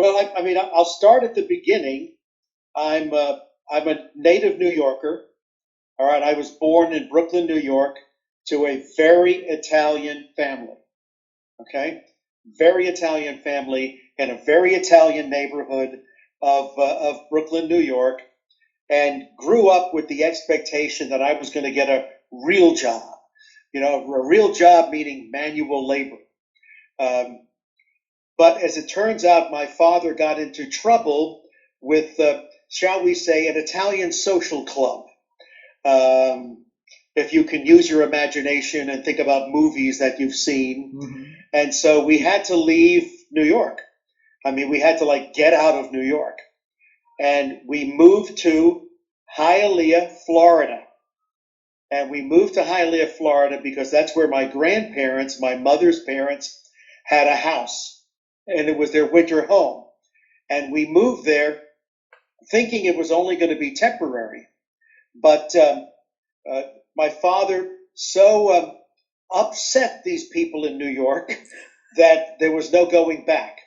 Well, I mean, I'll start at the beginning. I'm a native New Yorker. All right, I was born in Brooklyn, New York, to a very Italian family. Okay, very Italian family in a very Italian neighborhood of Brooklyn, New York, and grew up with the expectation that I was going to get a real job. You know, a real job meaning manual labor. Um, but as it turns out, my father got into trouble with, shall we say, an Italian social club. Um, if you can use your imagination and think about movies that you've seen. Mm-hmm. And so we had to leave New York. I mean, we had to like get out of New York. And we moved to Hialeah, Florida. And we moved to Hialeah, Florida because that's where my grandparents, my mother's parents, had a house. And it was their winter home. And we moved there thinking it was only going to be temporary. But my father so upset these people in New York that there was no going back.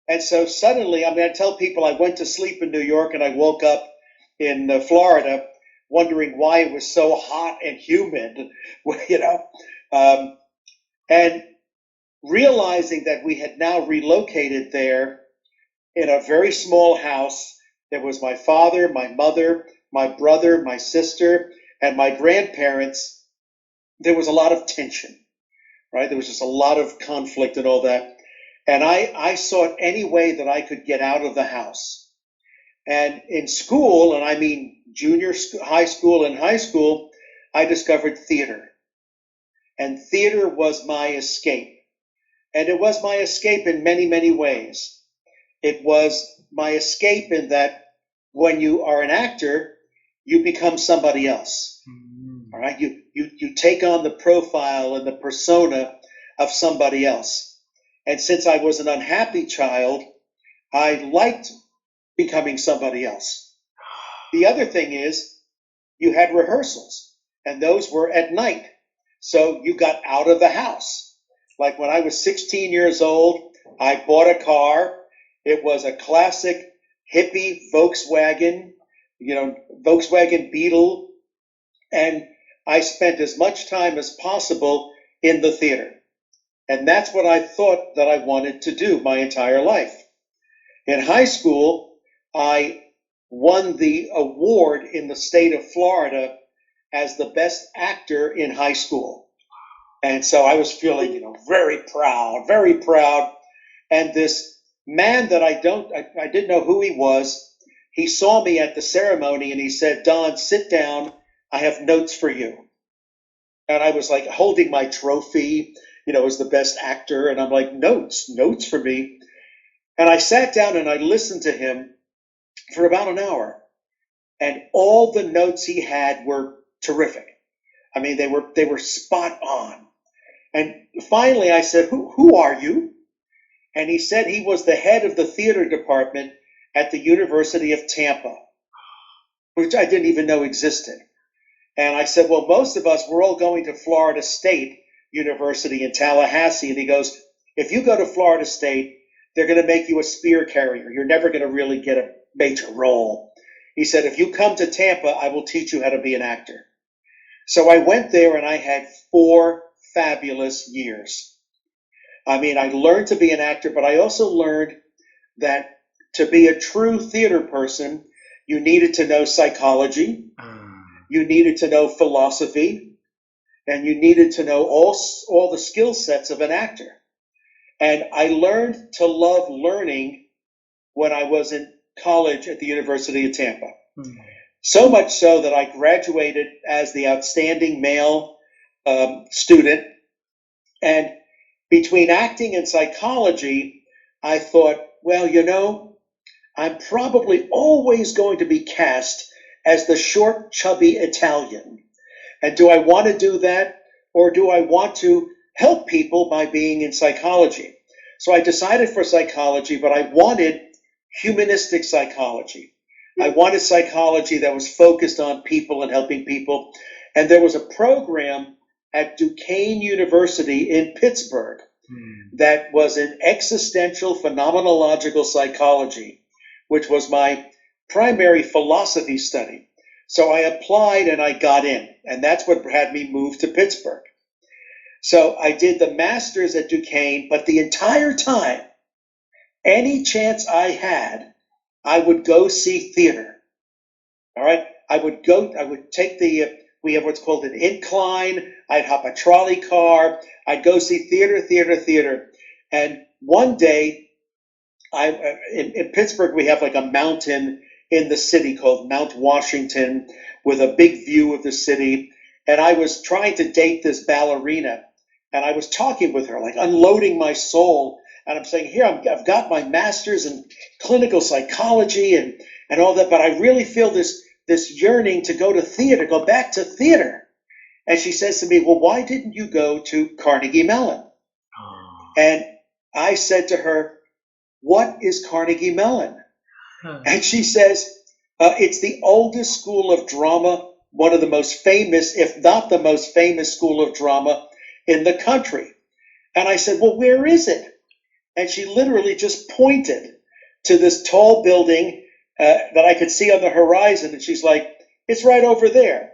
And so suddenly, I mean, I tell people I went to sleep in New York and I woke up in Florida wondering why it was so hot and humid, you know, and realizing that we had now relocated there in a very small house. There was my father, my mother, my brother, my sister, and my grandparents. There was a lot of tension, right? There was just a lot of conflict and all that. And I sought any way that I could get out of the house. And in school, and I mean high school and high school, I discovered theater. And theater was my escape. And it was my escape in many, many ways. It was my escape in that when you are an actor, you become somebody else. Mm-hmm. All right, you take on the profile and the persona of somebody else. And since I was an unhappy child, I liked becoming somebody else. The other thing is you had rehearsals, and those were at night. So you got out of the house. Like when I was 16 years old, I bought a car. It was a classic hippie Volkswagen, you know, Volkswagen Beetle. And I spent as much time as possible in the theater. And that's what I thought that I wanted to do my entire life. In high school, I won the award in the state of Florida as the best actor in high school. And so I was feeling, you know, very proud, very proud. And this man that I didn't know who he was, he saw me at the ceremony and he said, "Don, sit down. I have notes for you." And I was like holding my trophy, you know, as the best actor. And I'm like, notes for me. And I sat down and I listened to him for about an hour. And all the notes he had were terrific. I mean, they were spot on. And finally I said, who are you? And he said he was the head of the theater department at the University of Tampa, which I didn't even know existed. And I said, well, most of us, we're all going to Florida State University in Tallahassee. And he goes, if you go to Florida State, they're going to make you a spear carrier. You're never going to really get a major role. He said, if you come to Tampa, I will teach you how to be an actor. So I went there and I had 4 fabulous years. I mean, I learned to be an actor, but I also learned that to be a true theater person, you needed to know psychology, you needed to know philosophy, and you needed to know all the skill sets of an actor. And I learned to love learning when I was in college at the University of Tampa. Mm-hmm. So much so that I graduated as the outstanding male student. And between acting and psychology, I thought, well, you know, I'm probably always going to be cast as the short, chubby Italian. And do I want to do that? Or do I want to help people by being in psychology? So I decided for psychology, but I wanted humanistic psychology. I wanted psychology that was focused on people and helping people. And there was a program at Duquesne University in Pittsburgh that was in existential phenomenological psychology, which was my primary philosophy study. So I applied and I got in, and that's what had me move to Pittsburgh. So I did the master's at Duquesne, but the entire time, any chance I had, I would go see theater. All right. I would take we have what's called an incline. I'd hop a trolley car. I'd go see theater. And one day, in Pittsburgh, we have like a mountain in the city called Mount Washington with a big view of the city. And I was trying to date this ballerina, and I was talking with her, like unloading my soul. And I'm saying, here, I've got my master's in clinical psychology and all that, but I really feel this yearning to go to theater, go back to theater. And she says to me, well, why didn't you go to Carnegie Mellon? And I said to her, what is Carnegie Mellon? And she says, it's the oldest school of drama, one of the most famous, if not the most famous school of drama in the country. And I said, well, where is it? And she literally just pointed to this tall building that I could see on the horizon. And she's like, it's right over there.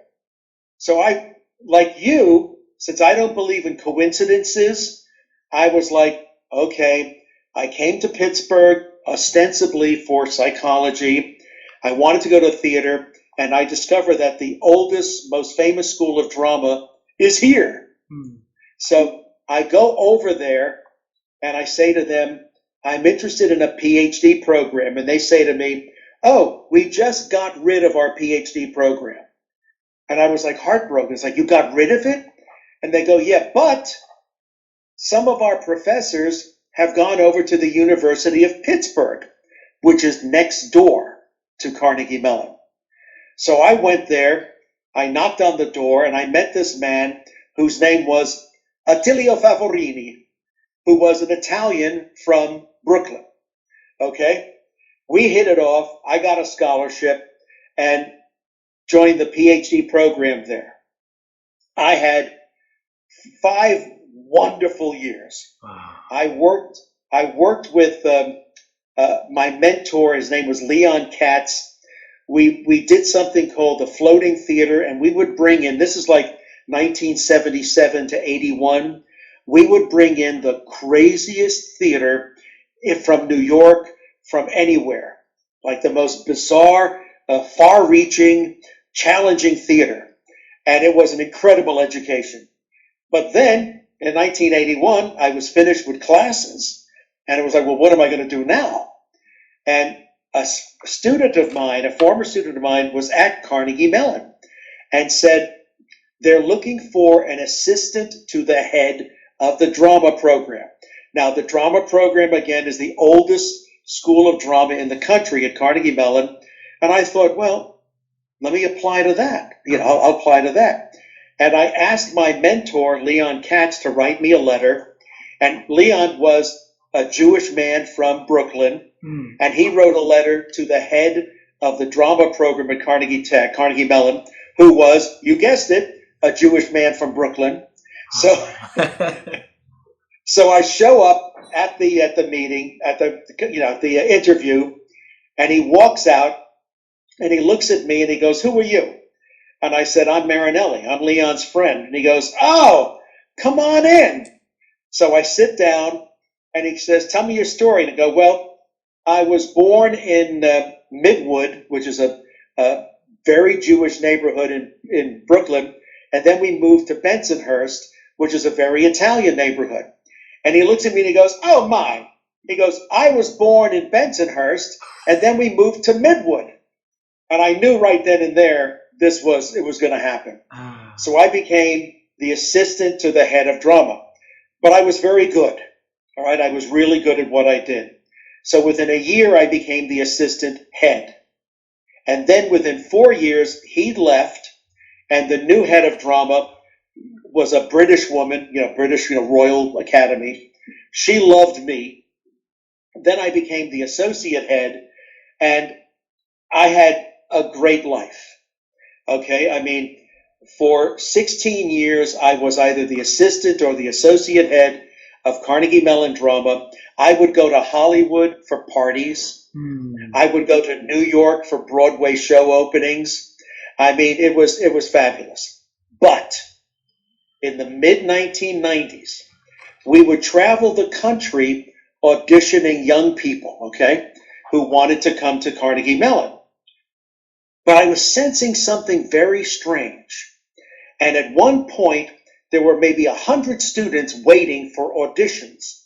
So I, like you, since I don't believe in coincidences, I was like, okay, I came to Pittsburgh ostensibly for psychology. I wanted to go to theater, and I discovered that the oldest, most famous school of drama is here. So I go over there, and I say to them, I'm interested in a PhD program. And they say to me, oh, we just got rid of our PhD program. And I was like heartbroken. It's like, you got rid of it? And they go, yeah, but some of our professors have gone over to the University of Pittsburgh, which is next door to Carnegie Mellon. So I went there, I knocked on the door, and I met this man whose name was Attilio Favorini, who was an Italian from Brooklyn. Okay? We hit it off. I got a scholarship and joined the PhD program there. I had 5 wonderful years. Wow. I worked with my mentor. His name was Leon Katz. We did something called the floating theater, and we would bring in, this is like 1977 to 81, we would bring in the craziest theater from New York, from anywhere, like the most bizarre, far-reaching, challenging theater. And it was an incredible education. But then, in 1981, I was finished with classes, and it was like, well, what am I going to do now? And a student of mine, a former student of mine, was at Carnegie Mellon and said, they're looking for an assistant to the head of the drama program. Now, the drama program, again, is the oldest school of drama in the country at Carnegie Mellon. And I thought, well, let me apply to that. I'll apply to that. And I asked my mentor, Leon Katz, to write me a letter. And Leon was a Jewish man from Brooklyn. And he wrote a letter to the head of the drama program at Carnegie Mellon, who was, you guessed it, a Jewish man from Brooklyn. So, so I show up at the meeting, at the interview, and he walks out and he looks at me and he goes, who are you? And I said, I'm Marinelli. I'm Leon's friend. And he goes, oh, come on in. So I sit down and he says, tell me your story. And I go, well, I was born in Midwood, which is a very Jewish neighborhood in Brooklyn. And then we moved to Bensonhurst, which is a very Italian neighborhood. And he looks at me and he goes, oh my. He goes, I was born in Bensonhurst, and then we moved to Midwood. And I knew right then and there it was going to happen. So I became the assistant to the head of drama. But I was very good. All right, I was really good at what I did. So within a year, I became the assistant head. And then within 4 years, he left, and the new head of drama was a British woman, British, Royal Academy. She loved me. Then I became the associate head, and I had a great life. Okay, I mean, for 16 years, I was either the assistant or the associate head. of Carnegie Mellon drama. I would go to Hollywood for parties. I would go to New York for Broadway show openings. I mean, it was fabulous. But in the mid-1990s, we would travel the country auditioning young people, okay, who wanted to come to Carnegie Mellon. But I was sensing something very strange. And at one point, there were maybe 100 students waiting for auditions.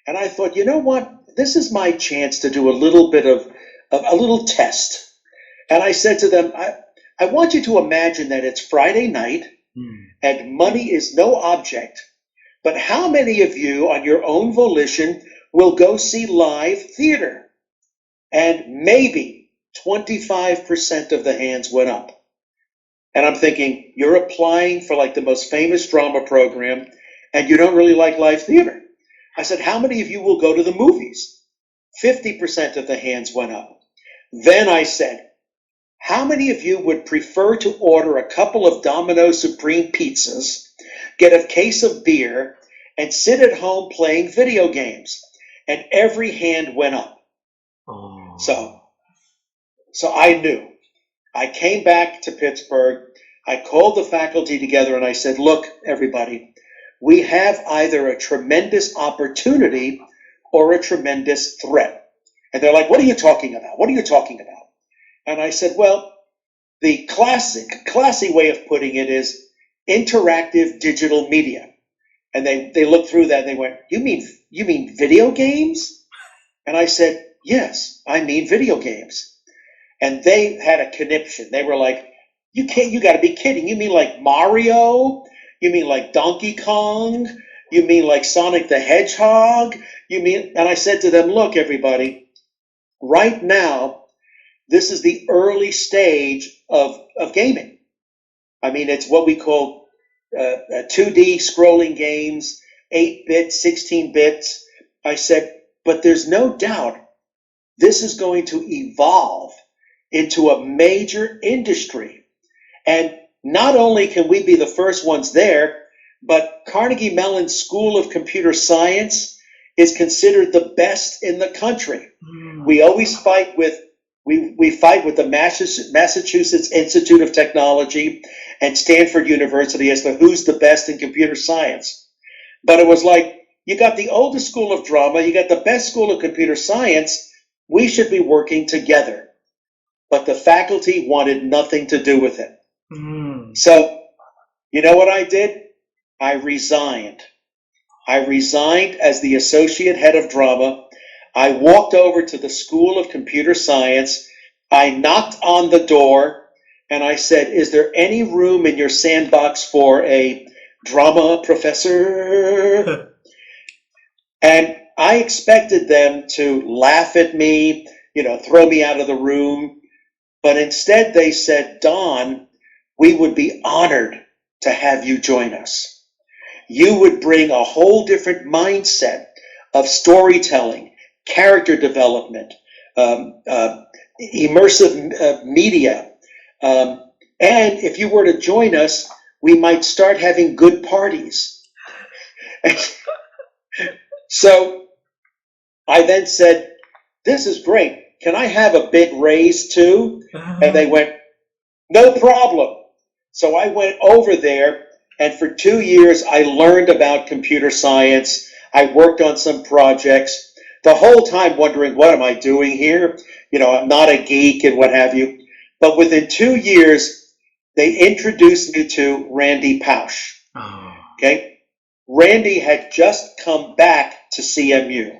And I thought, you know what? This is my chance to do a little bit of a little test. And I said to them, I want you to imagine that it's Friday night and money is no object. But how many of you on your own volition will go see live theater? And maybe 25% of the hands went up. And I'm thinking, you're applying for like the most famous drama program and you don't really like live theater. I said, how many of you will go to the movies? 50% of the hands went up. Then I said, how many of you would prefer to order a couple of Domino's Supreme pizzas, get a case of beer, and sit at home playing video games? And every hand went up. Oh. So I knew. I came back to Pittsburgh. I called the faculty together and I said, look, everybody, we have either a tremendous opportunity or a tremendous threat. And they're like, what are you talking about? What are you talking about? And I said, well, the classy way of putting it is interactive digital media. And they looked through that and they went, you mean video games? And I said, yes, I mean video games. And they had a conniption. They were like, you got to be kidding. You mean like Mario? You mean like Donkey Kong? You mean like Sonic the Hedgehog? And I said to them, look, everybody, right now, this is the early stage of gaming. I mean, it's what we call 2D scrolling games, 8-bit, 16-bit. I said, but there's no doubt this is going to evolve into a major industry. And not only can we be the first ones there, but Carnegie Mellon School of Computer Science is considered the best in the country. We always fight with we fight with the Massachusetts Institute of Technology and Stanford University as to who's the best in computer science. But it was like, you got the oldest school of drama, you got the best school of computer science, we should be working together. But the faculty wanted nothing to do with it. So, you know what I did? I resigned. I resigned as the associate head of drama. I walked over to the School of Computer Science. I knocked on the door and I said, is there any room in your sandbox for a drama professor? And I expected them to laugh at me, throw me out of the room. But instead they said, Don, we would be honored to have you join us. You would bring a whole different mindset of storytelling, character development, immersive media. And if you were to join us, we might start having good parties. So I then said, this is great. Can I have a big raise too? And they went, no problem. So I went over there, and for 2 years I learned about computer science. I worked on some projects, the whole time wondering, what am I doing here? I'm not a geek and what have you. But within 2 years, they introduced me to Randy Pausch. Okay? Randy had just come back to CMU,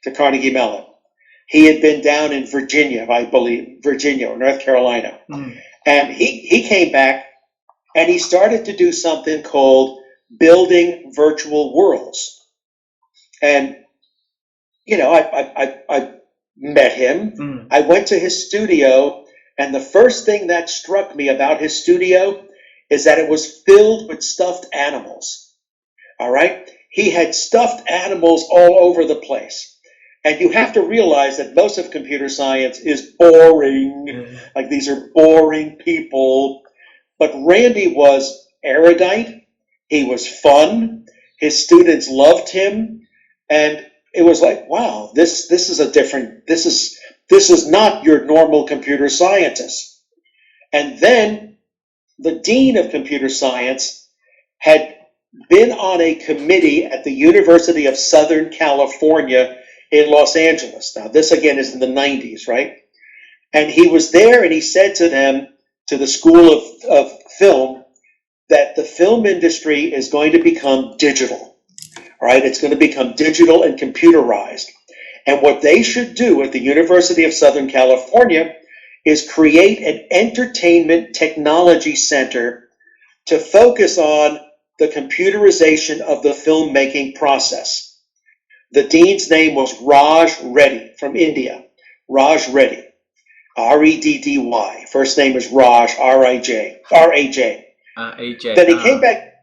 to Carnegie Mellon. He had been down in Virginia, I believe, or North Carolina. And he came back and he started to do something called building virtual worlds. And, I met him. I went to his studio, and the first thing that struck me about his studio is that it was filled with stuffed animals. All right? He had stuffed animals all over the place. And you have to realize that most of computer science is boring. Like, these are boring people. But Randy was erudite. He was fun. His students loved him, and it was like, wow, this is a different. This is not your normal computer scientist. And then the dean of computer science had been on a committee at the University of Southern California in Los Angeles. Now, this again is in the 90s, right? And he was there, and he said to them, to the School of Film, that the film industry is going to become digital, right? It's going to become digital and computerized. And what they should do at the University of Southern California is create an entertainment technology center to focus on the computerization of the filmmaking process. The dean's name was Raj Reddy from India. Raj Reddy, R-E-D-D-Y. First name is Raj, R-A-J. AJ. Then he came back.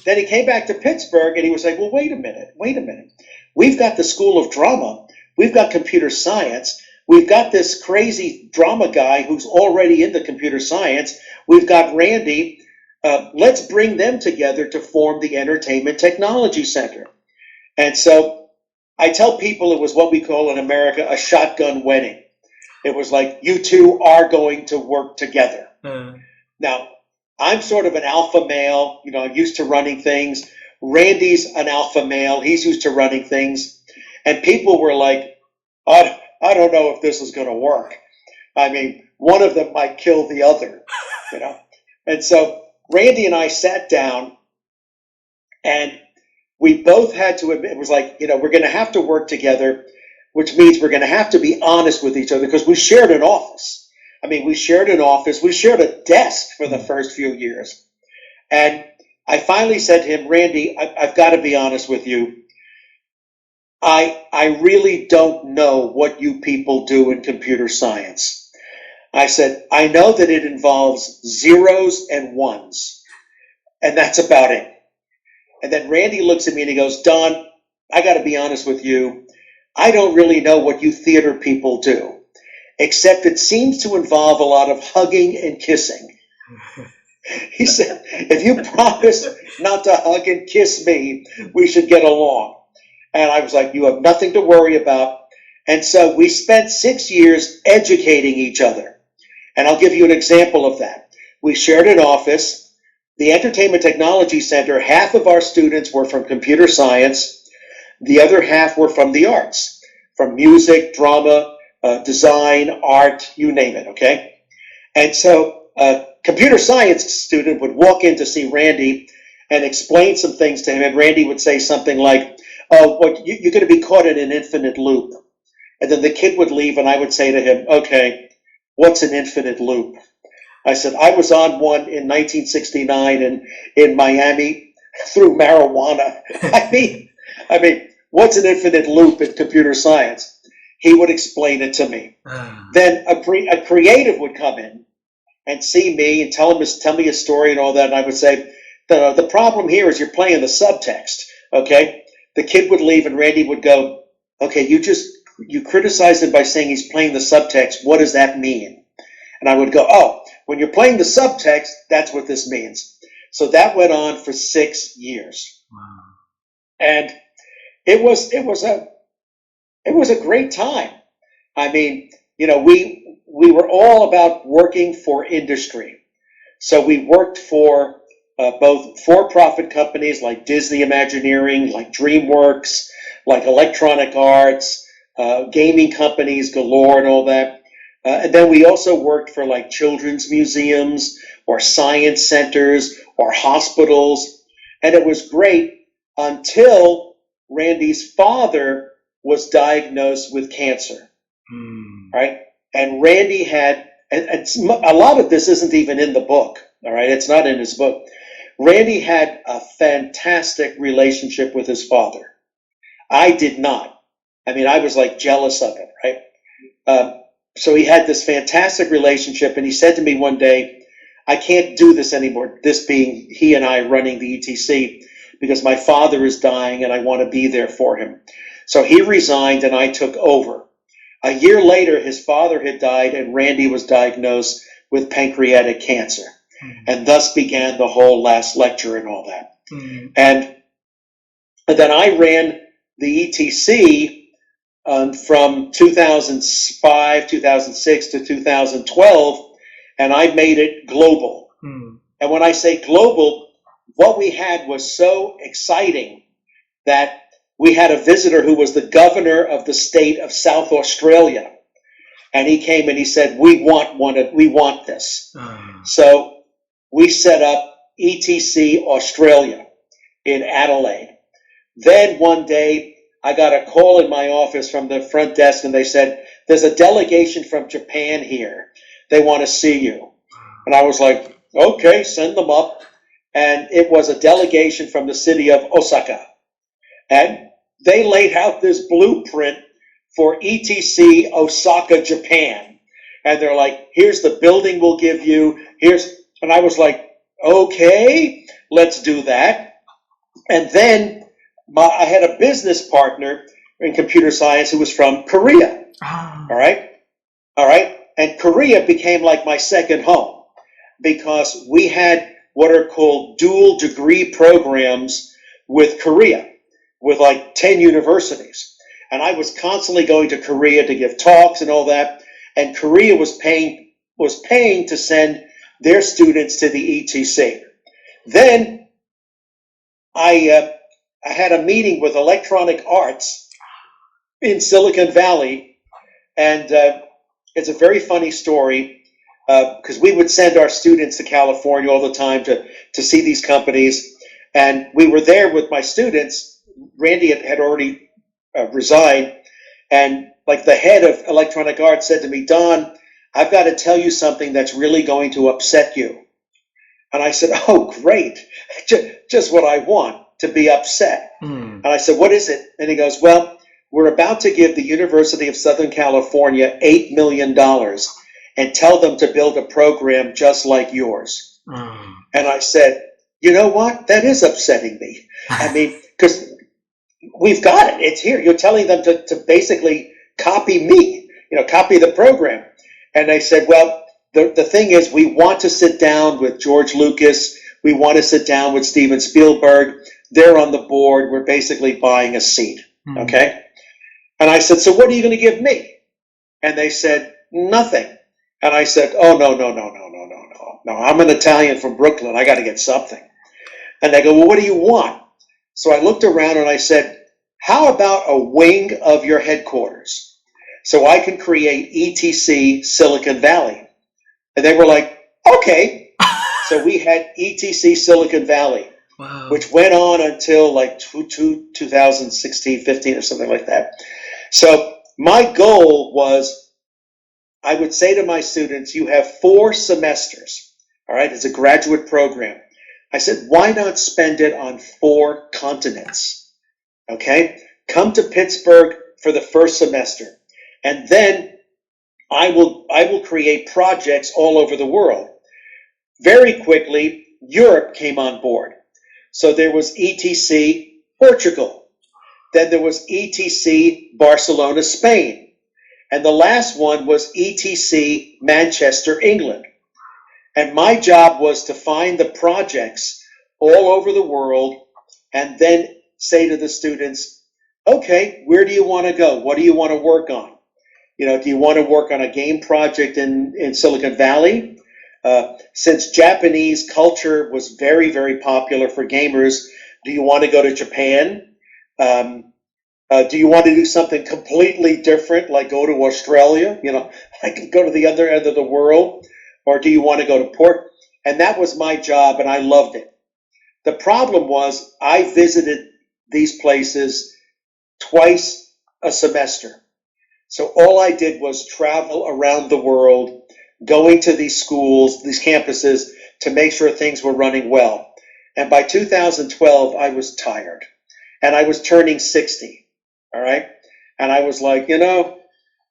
Then he came back to Pittsburgh, and he was like, "Well, wait a minute. We've got the School of Drama. We've got computer science. We've got this crazy drama guy who's already into computer science. We've got Randy. Let's bring them together to form the Entertainment Technology Center." And so I tell people it was what we call in America a shotgun wedding. It was like, you two are going to work together. Now, I'm sort of an alpha male. I'm used to running things. Randy's an alpha male. He's used to running things. And people were like, I don't know if this is going to work. I mean, one of them might kill the other, And so Randy and I sat down, and we both had to admit, it was like, we're going to have to work together, which means we're going to have to be honest with each other, because we shared an office. We shared an office. We shared a desk for the first few years. And I finally said to him, Randy, I've got to be honest with you. I really don't know what you people do in computer science. I said, I know that it involves zeros and ones, and that's about it. And then Randy looks at me and he goes, Don, I got to be honest with you. I don't really know what you theater people do, except it seems to involve a lot of hugging and kissing. He said, if you promise not to hug and kiss me, we should get along. And I was like, you have nothing to worry about. And so we spent 6 years educating each other. And I'll give you an example of that. We shared an office. The Entertainment Technology Center, half of our students were from computer science. The other half were from the arts, from music, drama, design, art, you name it, okay? And so a computer science student would walk in to see Randy and explain some things to him, and Randy would say something like, you're going to be caught in an infinite loop. And then the kid would leave, and I would say to him, okay, what's an infinite loop? I said, I was on one in 1969 in Miami through marijuana. I mean, what's an infinite loop in computer science? He would explain it to me. Then a creative would come in and see me and tell me a story and all that. And I would say, the problem here is you're playing the subtext, okay? The kid would leave and Randy would go, okay, you criticized him by saying he's playing the subtext. What does that mean? And I would go, when you're playing the subtext, that's what this means. So that went on for 6 years. Wow. And it was a great time. We were all about working for industry. So we worked for both for-profit companies like Disney Imagineering, like DreamWorks, like Electronic Arts, gaming companies galore and all that. And then we also worked for like children's museums or science centers or hospitals. And it was great until Randy's father was diagnosed with cancer, right? And Randy had, and a lot of this isn't even in the book, all right? It's not in his book. Randy had a fantastic relationship with his father. I did not. I was like jealous of it, right? So he had this fantastic relationship, and he said to me one day, I can't do this anymore, this being he and I running the ETC, because my father is dying and I want to be there for him. So he resigned and I took over. A year later, his father had died and Randy was diagnosed with pancreatic cancer. And thus began the whole last lecture and all that. And And then I ran the ETC from 2005, 2006 to 2012, and I made it global. And when I say global, what we had was so exciting that we had a visitor who was the governor of the state of South Australia. And he came and he said, we want this. So we set up ETC Australia in Adelaide. Then one day I got a call in my office from the front desk and they said, there's a delegation from Japan here. They want to see you. And I was like, okay, send them up. And it was a delegation from the city of Osaka. And they laid out this blueprint for ETC Osaka, Japan. And they're like, here's the building we'll give you. And I was like, okay, let's do that. And then I had a business partner in computer science who was from Korea. All right. And Korea became like my second home because we had what are called dual degree programs with Korea, with like 10 universities. And I was constantly going to Korea to give talks and all that. And Korea was paying to send their students to the ETC. Then I had a meeting with Electronic Arts in Silicon Valley. And it's a very funny story because we would send our students to California all the time to see these companies. And we were there with my students. Randy had already resigned, and like the head of Electronic Arts said to me, Don, I've got to tell you something that's really going to upset you. And I said, oh, great. Just what I want, to be upset. And I said, what is it? And he goes, well, we're about to give the University of Southern California $8 million and tell them to build a program just like yours. And I said, you know what? That is upsetting me. I mean, because we've got it. It's here. You're telling them to basically copy me, copy the program. And they said, well, the thing is, we want to sit down with George Lucas. We want to sit down with Steven Spielberg. They're on the board. We're basically buying a seat. Okay? And I said, so what are you going to give me? And they said, nothing. And I said, oh, no. I'm an Italian from Brooklyn. I got to get something. And they go, well, what do you want? So I looked around and I said, how about a wing of your headquarters so I can create ETC Silicon Valley? And they were like, okay. So we had ETC Silicon Valley, which went on until like 2016, 15 or something like that. So my goal was, I would say to my students, you have 4 semesters. All right, it's a graduate program. I said, why not spend it on 4 continents? Okay, come to Pittsburgh for the first semester, and then I will create projects all over the world. Very quickly, Europe came on board. So there was ETC Portugal. Then there was ETC Barcelona, Spain. And the last one was ETC Manchester, England. And my job was to find the projects all over the world and then say to the students, okay, where do you want to go? What do you want to work on? Do you want to work on a game project in Silicon Valley? Since Japanese culture was very, very popular for gamers, do you want to go to Japan? Do you want to do something completely different, like go to Australia, like go to the other end of the world? Or do you want to go to port? And that was my job, and I loved it. The problem was I visited these places twice a semester. So all I did was travel around the world, going to these schools, these campuses, to make sure things were running well. And by 2012, I was tired. And I was turning 60, all right? And I was like, and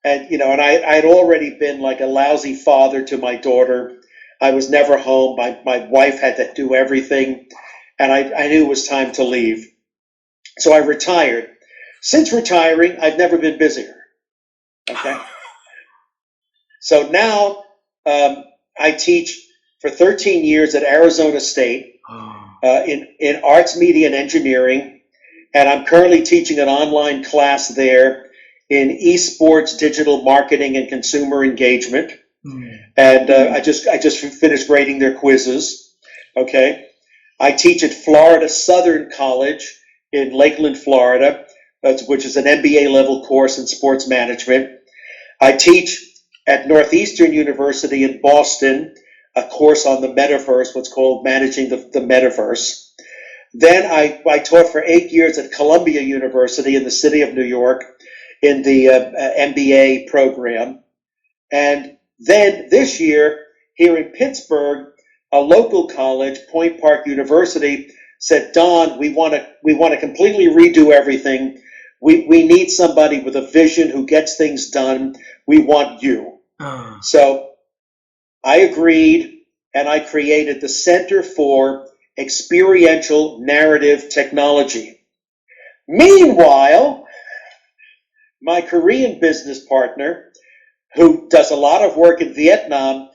I'd already been like a lousy father to my daughter. I was never home. My wife had to do everything. And I knew it was time to leave. So I retired. Since retiring, I've never been busier. Okay? So now I teach for 13 years at Arizona State in arts, media, and engineering. and I'm currently teaching an online class there in esports, digital marketing, and consumer engagement. And I just finished grading their quizzes. Okay, I teach at Florida Southern College in Lakeland, Florida, which is an MBA level course in sports management. I teach at Northeastern University in Boston, a course on the metaverse, what's called Managing the Metaverse. Then I taught for 8 years at Columbia University in the city of New York in the MBA program. And then this year, here in Pittsburgh, a local college, Point Park University, said, Don, we want to completely redo everything. We need somebody with a vision who gets things done. We want you. So I agreed, and I created the Center for Experiential Narrative Technology. Meanwhile, my Korean business partner, who does a lot of work in Vietnam,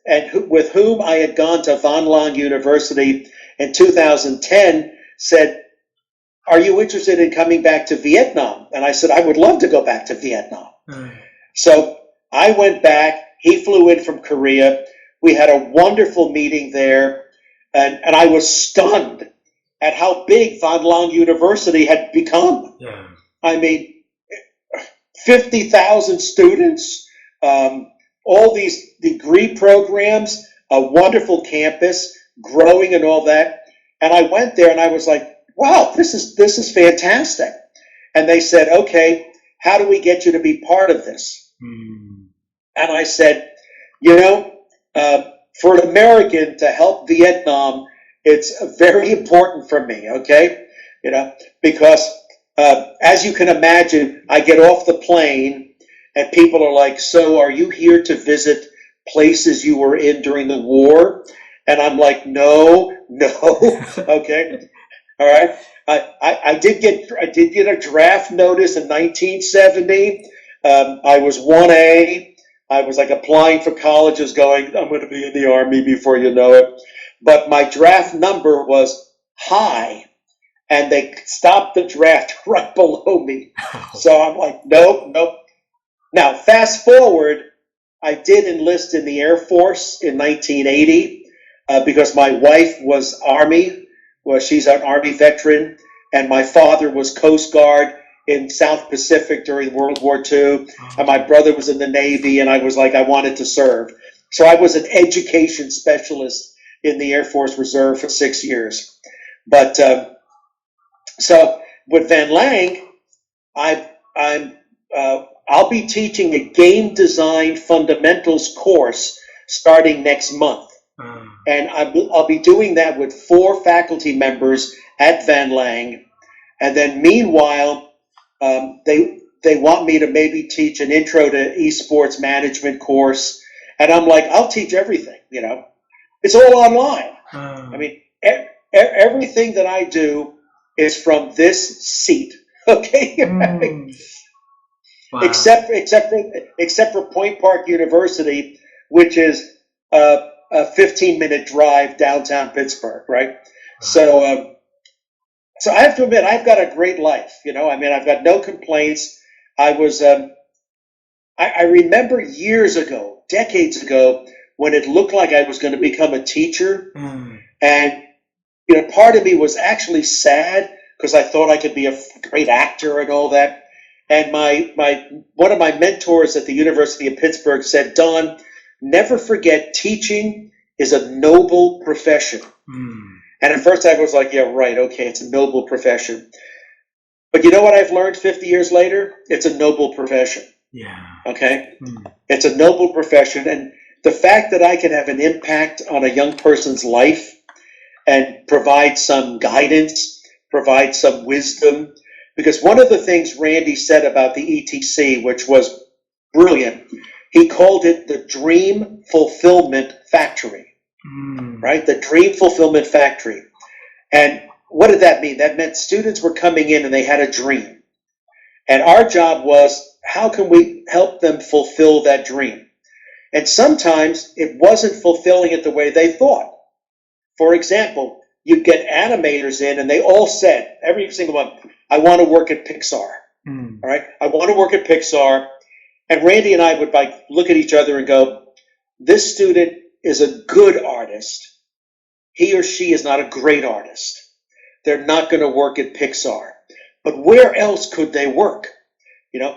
and with whom I had gone to Van Lang University in 2010, said, are you interested in coming back to Vietnam? And I said, I would love to go back to Vietnam. So I went back. He flew in from Korea. We had a wonderful meeting there. And I was stunned at how big Van Lang University had become. Yeah. I mean, 50,000 students, all these degree programs, a wonderful campus, growing and all that. And I went there and I was like, wow, this is fantastic. And they said, okay, how do we get you to be part of this? And I said, for an American to help Vietnam, it's very important for me, okay? Because as you can imagine, I get off the plane and people are like, so are you here to visit places you were in during the war? And I'm like, no, okay, all right. I did get a draft notice in 1970. I was 1A. I was like applying for colleges going, I'm going to be in the Army before you know it. But my draft number was high, and they stopped the draft right below me. So I'm like, nope. Now, fast forward, I did enlist in the Air Force in 1980 because my wife was Army. Well, she's an Army veteran, and my father was Coast Guard in South Pacific during World War II, and my brother was in the Navy, and I was like, I wanted to serve. So I was an education specialist in the Air Force Reserve for 6 years. But so with Van Lang, I'll be teaching a game design fundamentals course starting next month. And I'll be doing that with 4 faculty members at Van Lang. And then meanwhile, they want me to maybe teach an intro to esports management course. And I'm like, I'll teach everything, It's all online. I mean, everything that I do is from this seat, okay? Wow. Except for Point Park University, which is a 15-minute drive downtown Pittsburgh, right? So I have to admit, I've got a great life. I mean, I've got no complaints. I remember years ago, decades ago, when it looked like I was going to become a teacher, and part of me was actually sad because I thought I could be a great actor and all that. And one of my mentors at the University of Pittsburgh said, Don, never forget teaching is a noble profession. And at first I was like, yeah, right, okay, it's a noble profession. But you know what I've learned 50 years later? It's a noble profession. Yeah. Okay? It's a noble profession. And the fact that I can have an impact on a young person's life and provide some guidance, provide some wisdom, because one of the things Randy said about the ETC, which was brilliant, he called it the Dream Fulfillment Factory. Right? The Dream Fulfillment Factory. And what did that mean? That meant students were coming in and they had a dream. And our job was, how can we help them fulfill that dream? And sometimes it wasn't fulfilling it the way they thought. For example, you'd get animators in and they all said, every single one, I want to work at Pixar. All right. I want to work at Pixar. And Randy and I would like look at each other and go, this student is a good artist. He or she is not a great artist. They're not going to work at Pixar. But where else could they work?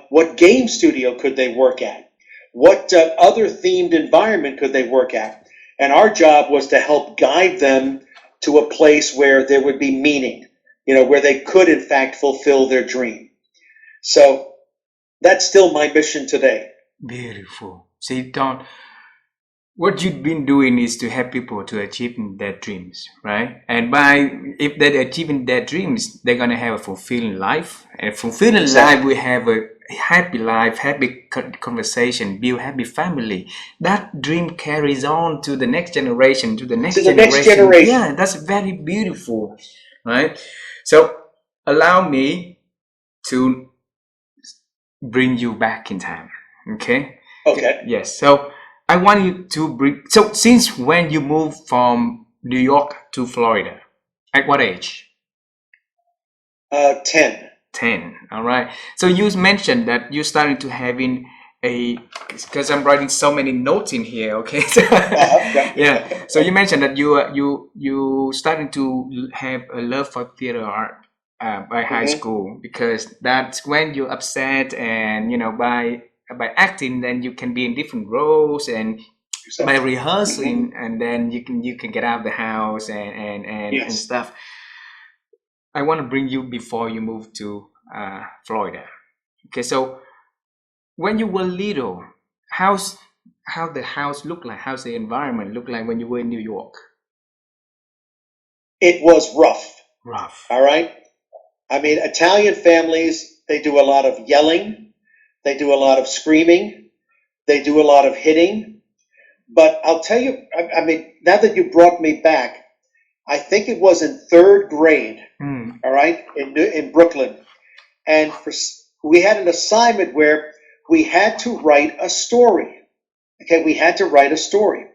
What game studio could they work at? What other themed environment could they work at? And our job was to help guide them to a place where there would be meaning, where they could, in fact, fulfill their dream. So that's still my mission today. Beautiful. See, what you've been doing is to help people to achieve their dreams, right? And if they're achieving their dreams, they're going to have a fulfilling life. And a fulfilling life, we have a happy life, happy conversation, build happy family. That dream carries on to the next generation, Next generation. Yeah, that's very beautiful, right? So allow me to bring you back in time, okay? Okay. Yes, so I want you to so since when you moved from New York to Florida? At what age? 10. 10, all right. So you mentioned that you started to having because I'm writing so many notes in here, okay? Yeah. So you mentioned that you started to have a love for theater art by high school, because that's when you're upset, and by acting, then you can be in different roles, and by rehearsing, and then you can get out of the house and stuff. I want to bring you before you move to Florida. Okay, so when you were little, how the house looked like? How's the environment look like when you were in New York? It was rough. Rough. All right. I mean, Italian families, they do a lot of yelling. They do a lot of screaming. They do a lot of hitting. But I'll tell you, I mean, now that you brought me back, I think it was in 3rd grade, all right, in Brooklyn. And we had an assignment where we had to write a story. Okay, we had to write a story.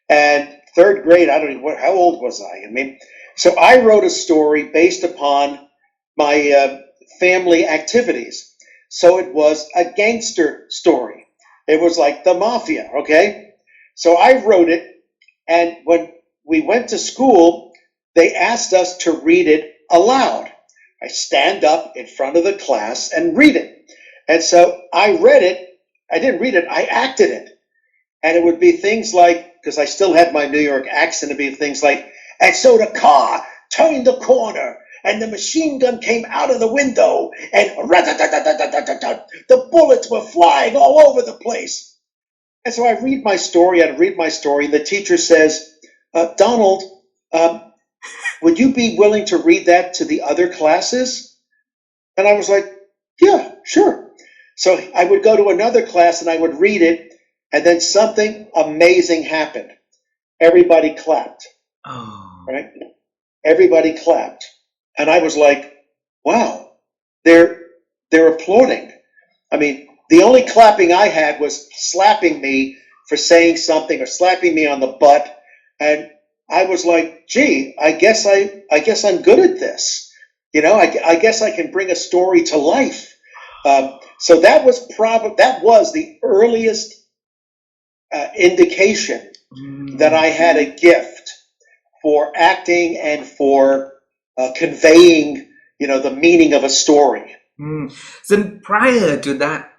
And 3rd grade, I don't know, how old was I? I mean, so I wrote a story based upon my family activities. So it was a gangster story. It was like the mafia, okay? So I wrote it, and when we went to school, they asked us to read it aloud. I stand up in front of the class and read it. And so I read it. I didn't read it, I acted it. And it would be things like, because I still had my New York accent, it'd be things like, and so the car turned the corner, and the machine gun came out of the window, and the bullets were flying all over the place. And so I'd read my story, and the teacher says, Donald, would you be willing to read that to the other classes? And I was like, yeah, sure. So I would go to another class, and I would read it, and then something amazing happened. Everybody clapped. Oh. Right? Everybody clapped. And I was like, wow, they're applauding. I mean, the only clapping I had was slapping me for saying something, or slapping me on the butt. And I was like, gee, I guess I'm good at this. I guess I can bring a story to life. So that was the earliest indication that I had a gift for acting and for conveying, the meaning of a story. So prior to that,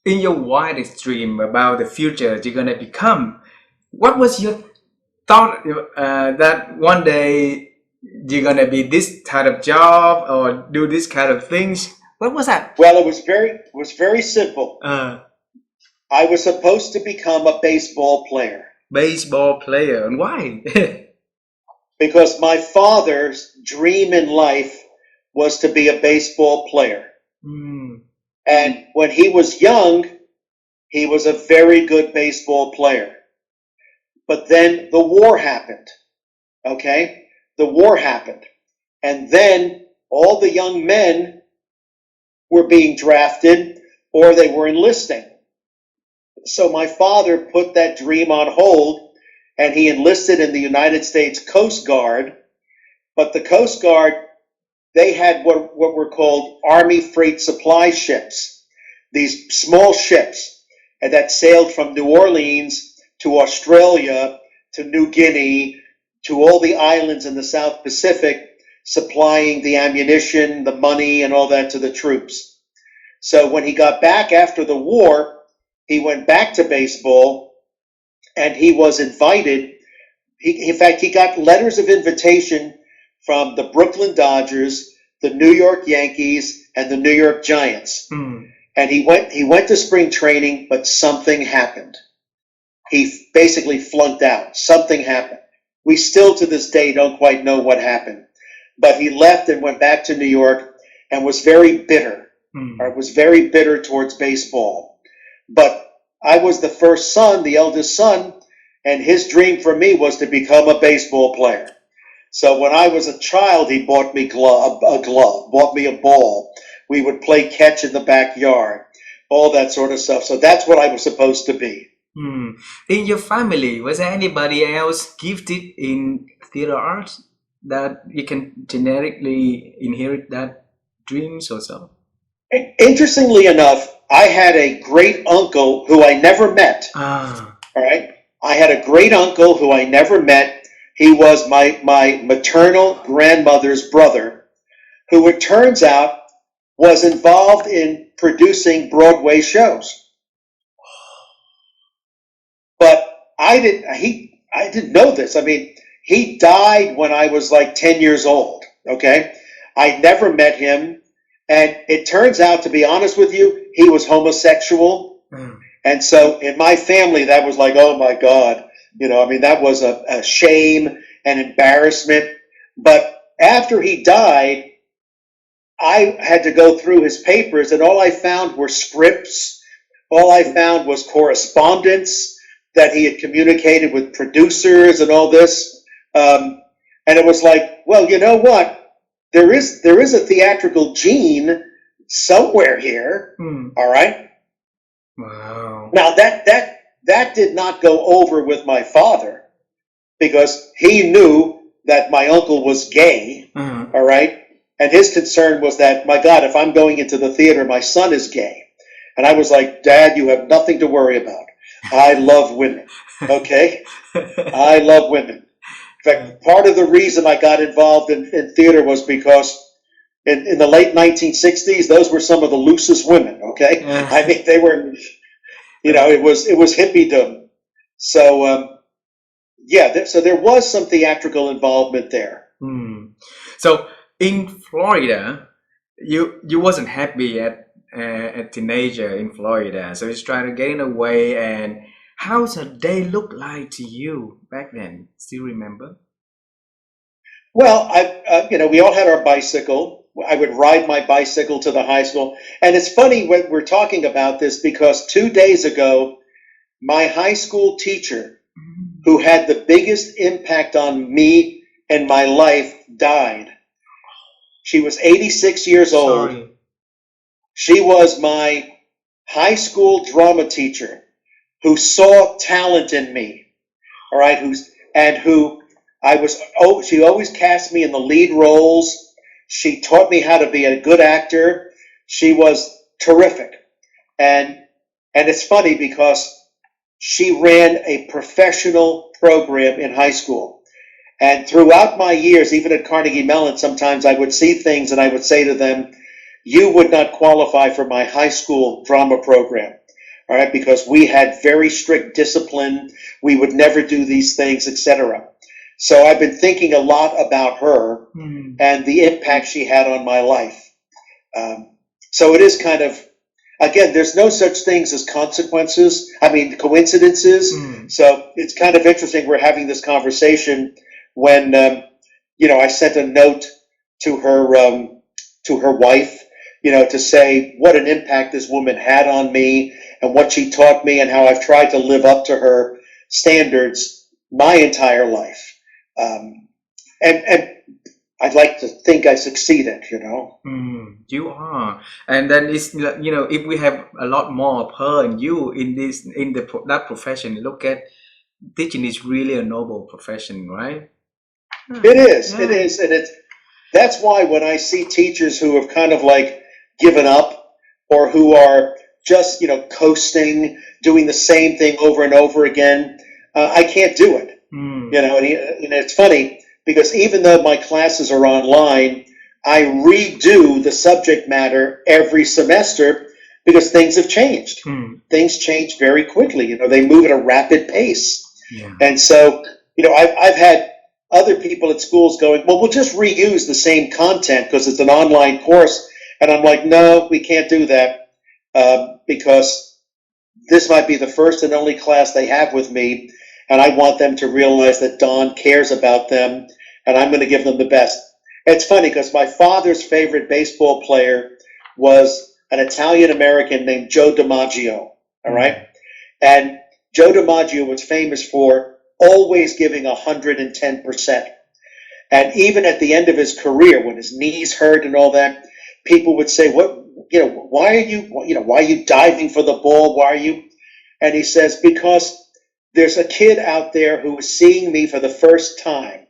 in your wildest dream about the future you're gonna become, what was your thought that one day you're gonna be this type of job or do this kind of things? What was that? Well, it was very simple. I was supposed to become a baseball player. Baseball player, and why? Because my father's dream in life was to be a baseball player. And when he was young, he was a very good baseball player. But then the war happened. Okay? The war happened. And then all the young men were being drafted, or they were enlisting. So my father put that dream on hold, and he enlisted in the United States Coast Guard. But the Coast Guard they had what were called Army freight supply ships, these small ships that sailed from New Orleans to Australia to New Guinea to all the islands in the South Pacific, supplying the ammunition, the money, and all that to the troops. So when he got back after the war, he went back to baseball, and he was invited. In fact, he got letters of invitation from the Brooklyn Dodgers, the New York Yankees, and the New York Giants. And he went to spring training, but something happened. He basically flunked out. Something happened. We still to this day don't quite know what happened. But he left and went back to New York and was very bitter, or was very bitter towards baseball. But I was the first son, the eldest son, and his dream for me was to become a baseball player. So when I was a child, he bought me a glove, bought me a ball. We would play catch in the backyard, all that sort of stuff. So that's what I was supposed to be. In your family, was there anybody else gifted in theater arts that you can genetically inherit that dreams or so? Interestingly enough, I had a great uncle who I never met. All right. I had a great uncle who I never met. He was my maternal grandmother's brother, who it turns out was involved in producing Broadway shows. But I didn't know this. I mean, he died when I was like 10 years old. Okay. I never met him. And it turns out, to be honest with you, he was homosexual. And so in my family, that was like, oh my God, I mean, that was a shame and embarrassment. But after he died, I had to go through his papers, and all I found were scripts. All I found was correspondence that he had communicated with producers and all this. And it was like, well, you know what? There is a theatrical gene somewhere here. All right. Wow. Now that did not go over with my father, because he knew that my uncle was gay. All right. And his concern was that, my God, if I'm going into the theater, my son is gay. And I was like, Dad, you have nothing to worry about. I love women. Okay. I love women. In fact, part of the reason I got involved in theater was because in the late 1960s, those were some of the loosest women, okay? I mean, they were, it was hippiedom. So, so there was some theatrical involvement there. So in Florida, you wasn't happy at a teenager in Florida, so he's trying to gain away. And how's a day look like to you back then? Still remember? Well, we all had our bicycle. I would ride my bicycle to the high school. And it's funny when we're talking about this, because 2 days ago, my high school teacher, who had the biggest impact on me and my life, died. She was 86 years old. Sorry. She was my high school drama teacher who saw talent in me, all right, she always cast me in the lead roles. She taught me how to be a good actor. She was terrific. And it's funny because she ran a professional program in high school. And throughout my years, even at Carnegie Mellon, sometimes I would see things and I would say to them, you would not qualify for my high school drama program, all right, because we had very strict discipline. We would never do these things, etc. So I've been thinking a lot about her and the impact she had on my life. So it is kind of, again, there's no such things as coincidences. So it's kind of interesting we're having this conversation when, I sent a note to her wife, to say what an impact this woman had on me and what she taught me and how I've tried to live up to her standards my entire life. And I'd like to think I succeeded, You are. And then it's, if we have a lot more of her and you in that profession, look at teaching is really a noble profession, right? It is. And that's why when I see teachers who have kind of like given up, or who are just, coasting, doing the same thing over and over again, I can't do it. And it's funny because even though my classes are online, I redo the subject matter every semester because things have changed. Things change very quickly. They move at a rapid pace. Yeah. And so, I've had other people at schools going, well, we'll just reuse the same content because it's an online course. And I'm like, no, we can't do that because this might be the first and only class they have with me. And I want them to realize that Don cares about them, and I'm going to give them the best. It's funny because my father's favorite baseball player was an Italian-American named Joe DiMaggio, all right? And Joe DiMaggio was famous for always giving 110%. And even at the end of his career, when his knees hurt and all that, people would say, why are you diving for the ball? Why are you? And he says, because there's a kid out there who is seeing me for the first time,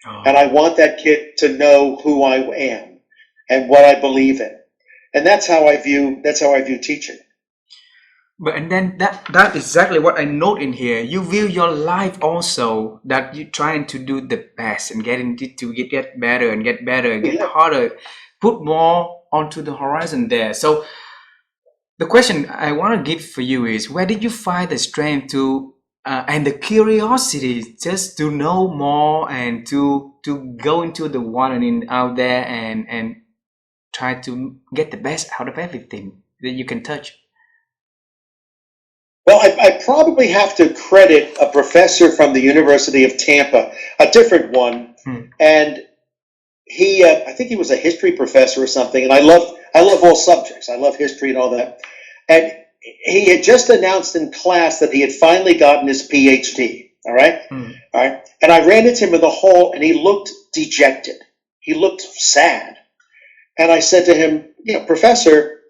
and I want that kid to know who I am and what I believe in, and that's how I view teaching. But and then that is exactly what I note in here. You view your life also that you're trying to do the best and get better and get better and get harder, put more onto the horizon there. So the question I want to give for you is, where did you find the strength to and the curiosity just to know more and to go into the one and out there and try to get the best out of everything that you can touch? Well, I probably have to credit a professor from the University of Tampa, a different one, and he, I think he was a history professor or something, and I love all subjects. I love history and all that. And he had just announced in class that he had finally gotten his PhD, all right? All right. And I ran into him in the hall, and he looked dejected. He looked sad. And I said to him, Professor,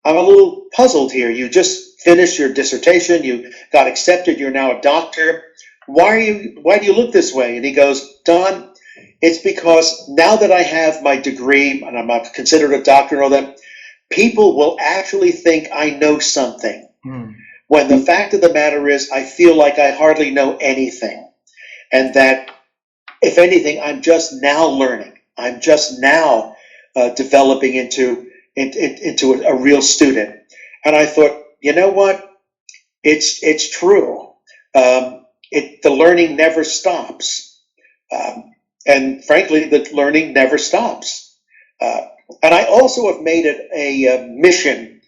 I'm a little puzzled here. You just finished your dissertation. You got accepted. You're now a doctor. Why do you look this way? And he goes, Don, it's because now that I have my degree and I'm not considered a doctor and all that, people will actually think I know something. When the fact of the matter is, I feel like I hardly know anything. And that, if anything, I'm just now learning. I'm just now developing into a real student. And I thought, you know what? It's true. The learning never stops. And frankly, the learning never stops. And I also have made it a mission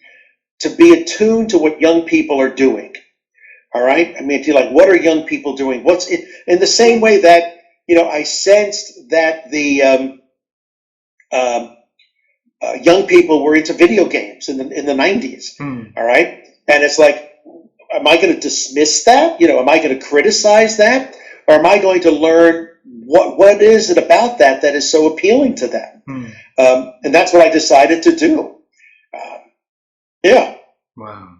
to be attuned to what young people are doing. All right? I mean, if you're like, what are young people doing? What's it? In the same way that, I sensed that the young people were into video games in the 90s. All right? And it's like, am I going to dismiss that? Am I going to criticize that? Or am I going to learn what is it about that is so appealing to them? And that's what I decided to do. Yeah. Wow.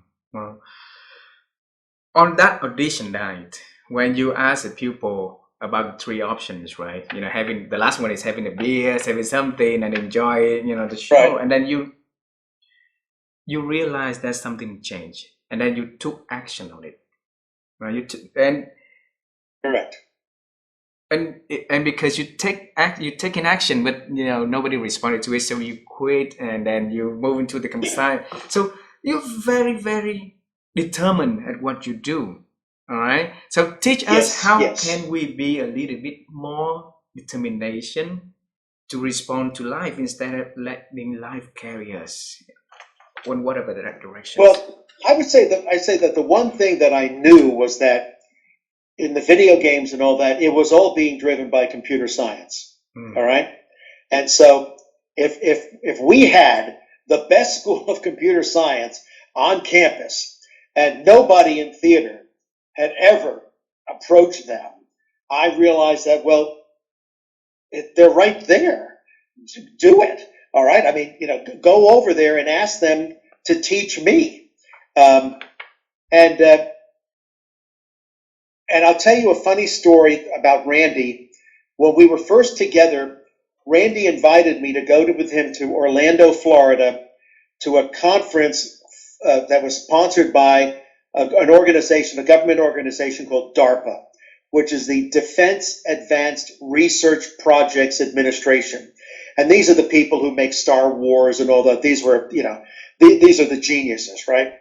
On that audition night, when you ask the pupil about the three options, right? Having the last one is having a beer, having something, and enjoy, the show, right. And then you realize that something changed, and then you took action on it, right? Correct. And because you take action, but nobody responded to it, so you quit, and then you move into the campsite. So you're very, very determined at what you do. All right. So teach us how can we be a little bit more determination to respond to life instead of letting life carry us in whatever that direction. Well, I'd say that the one thing that I knew was that in the video games and all that, it was all being driven by computer science. All right. And so if we had the best school of computer science on campus and nobody in theater had ever approached them, I realized that, well, they're right there. Do it. All right. I mean, go over there and ask them to teach me. And I'll tell you a funny story about Randy. When we were first together, Randy invited me to go with him to Orlando, Florida, to a conference that was sponsored by an organization, a government organization called DARPA, which is the Defense Advanced Research Projects Administration. And these are the people who make Star Wars and all that. These were, these are the geniuses, right?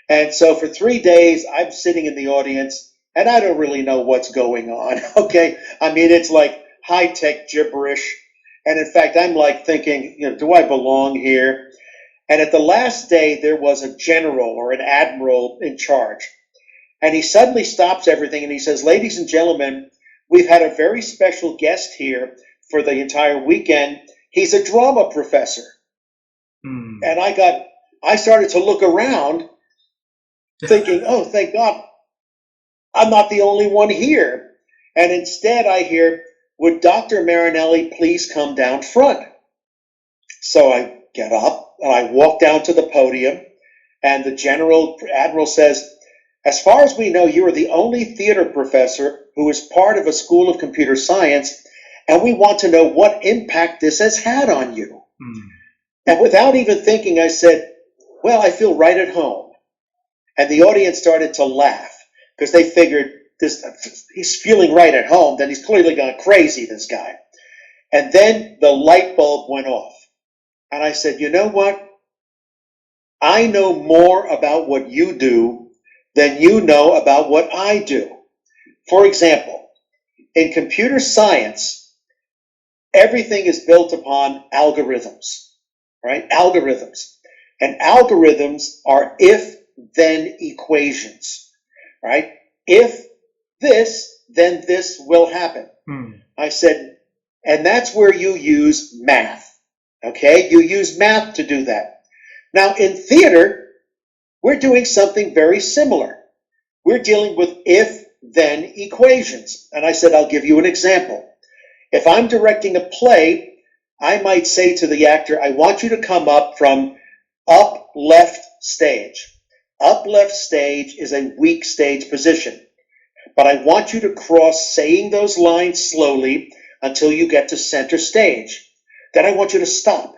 And so for 3 days, I'm sitting in the audience, and I don't really know what's going on, okay? I mean, it's like high-tech gibberish. And in fact, I'm like thinking, do I belong here? And at the last day, there was a general or an admiral in charge. And he suddenly stops everything and he says, ladies and gentlemen, we've had a very special guest here for the entire weekend. He's a drama professor. And I started to look around thinking, oh, thank God, I'm not the only one here. And instead I hear, would Dr. Marinelli please come down front? So I get up and I walk down to the podium, and the admiral says, as far as we know, you are the only theater professor who is part of a school of computer science, and we want to know what impact this has had on you. And without even thinking, I said, well, I feel right at home. And the audience started to laugh because they figured he's feeling right at home, then he's clearly gone crazy, this guy. And then the light bulb went off. And I said, you know what? I know more about what you do than you know about what I do. For example, in computer science, everything is built upon algorithms, right? Algorithms. And algorithms are if-then equations, right? If this, then this will happen. I said, and that's where you use math, okay? You use math to do that. Now, in theater, we're doing something very similar. We're dealing with if-then equations. And I said, I'll give you an example. If I'm directing a play, I might say to the actor, I want you to come up from up left stage. Up left stage is a weak stage position. But I want you to cross saying those lines slowly until you get to center stage. Then I want you to stop.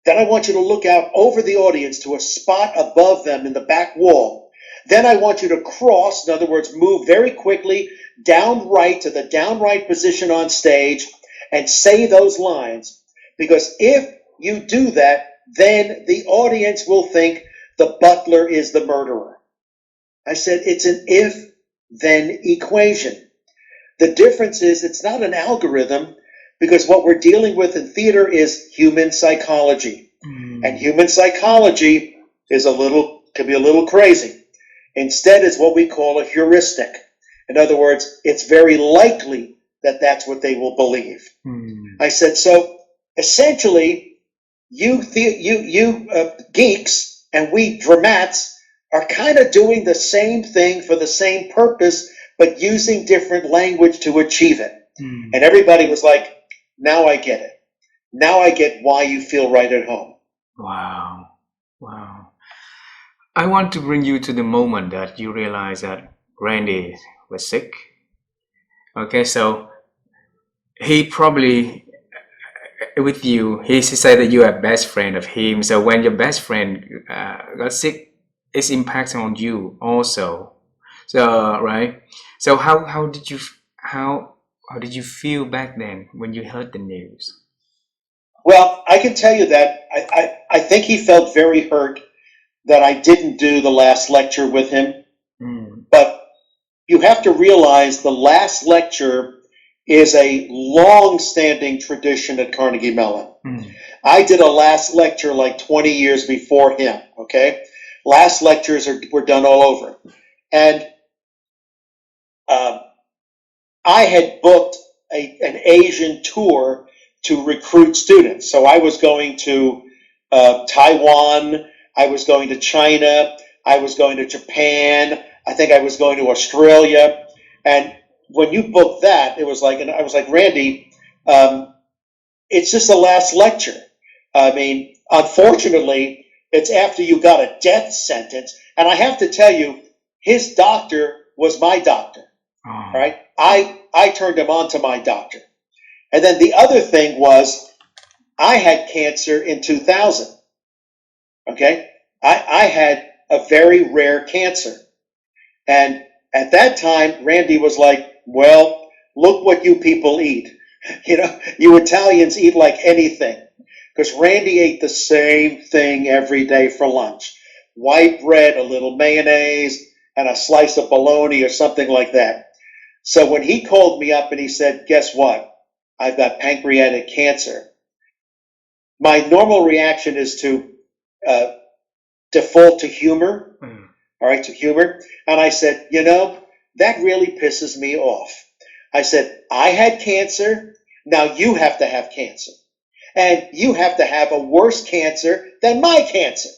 Then I want you to look out over the audience to a spot above them in the back wall. Then I want you to cross, in other words, move very quickly down right to the down right position on stage and say those lines. Because if you do that, then the audience will think the butler is the murderer. I said it's an if-then equation. The difference is it's not an algorithm, because what we're dealing with in theater is human psychology. And human psychology is can be a little crazy. Instead, it's what we call a heuristic. In other words, it's very likely that that's what they will believe. I said, so essentially, you geeks and we dramats are kind of doing the same thing for the same purpose, but using different language to achieve it. And everybody was like, now I get it. Now I get why you feel right at home. Wow. I want to bring you to the moment that you realize that Randy was sick. Okay, so he probably, with you, he said that you are best friend of him. So when your best friend got sick, it's impacting on you also. So, right? So how did you feel back then when you heard the news? Well, I can tell you that I think he felt very hurt that I didn't do the last lecture with him. But you have to realize the last lecture is a long-standing tradition at Carnegie Mellon. I did a last lecture like 20 years before him, okay? Last lectures were done all over. And I had booked an Asian tour to recruit students. So I was going to Taiwan, I was going to China, I was going to Japan, I think I was going to Australia. And when you book that, it was like, and I was like, Randy, it's just the last lecture. I mean, unfortunately, it's after you got a death sentence. And I have to tell you, his doctor was my doctor, right? I turned him on to my doctor. And then the other thing was, I had cancer in 2000. Okay. I had a very rare cancer. And at that time, Randy was like, well, look what you people eat. You Italians eat like anything. Because Randy ate the same thing every day for lunch. White bread, a little mayonnaise, and a slice of bologna or something like that. So when he called me up and he said, guess what? I've got pancreatic cancer. My normal reaction is to default to humor, all right, to humor. And I said, that really pisses me off. I said, I had cancer. Now you have to have cancer. And you have to have a worse cancer than my cancer.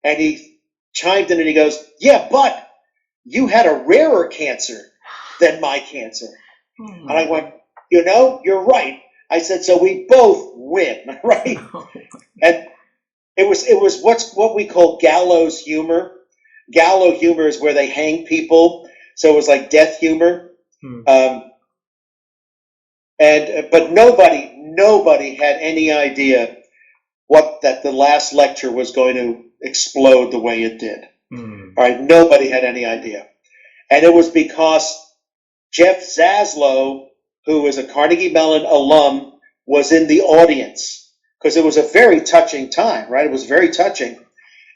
And he chimed in and he goes, yeah, but you had a rarer cancer than my cancer. And I went, you're right. I said, so we both win, right? And it was what we call gallows humor. Gallows humor is where they hang people. So it was like death humor. But nobody had any idea that the last lecture was going to explode the way it did. All right, nobody had any idea. And it was because Jeff Zaslow, who was a Carnegie Mellon alum, was in the audience, because it was a very touching time, right? It was very touching.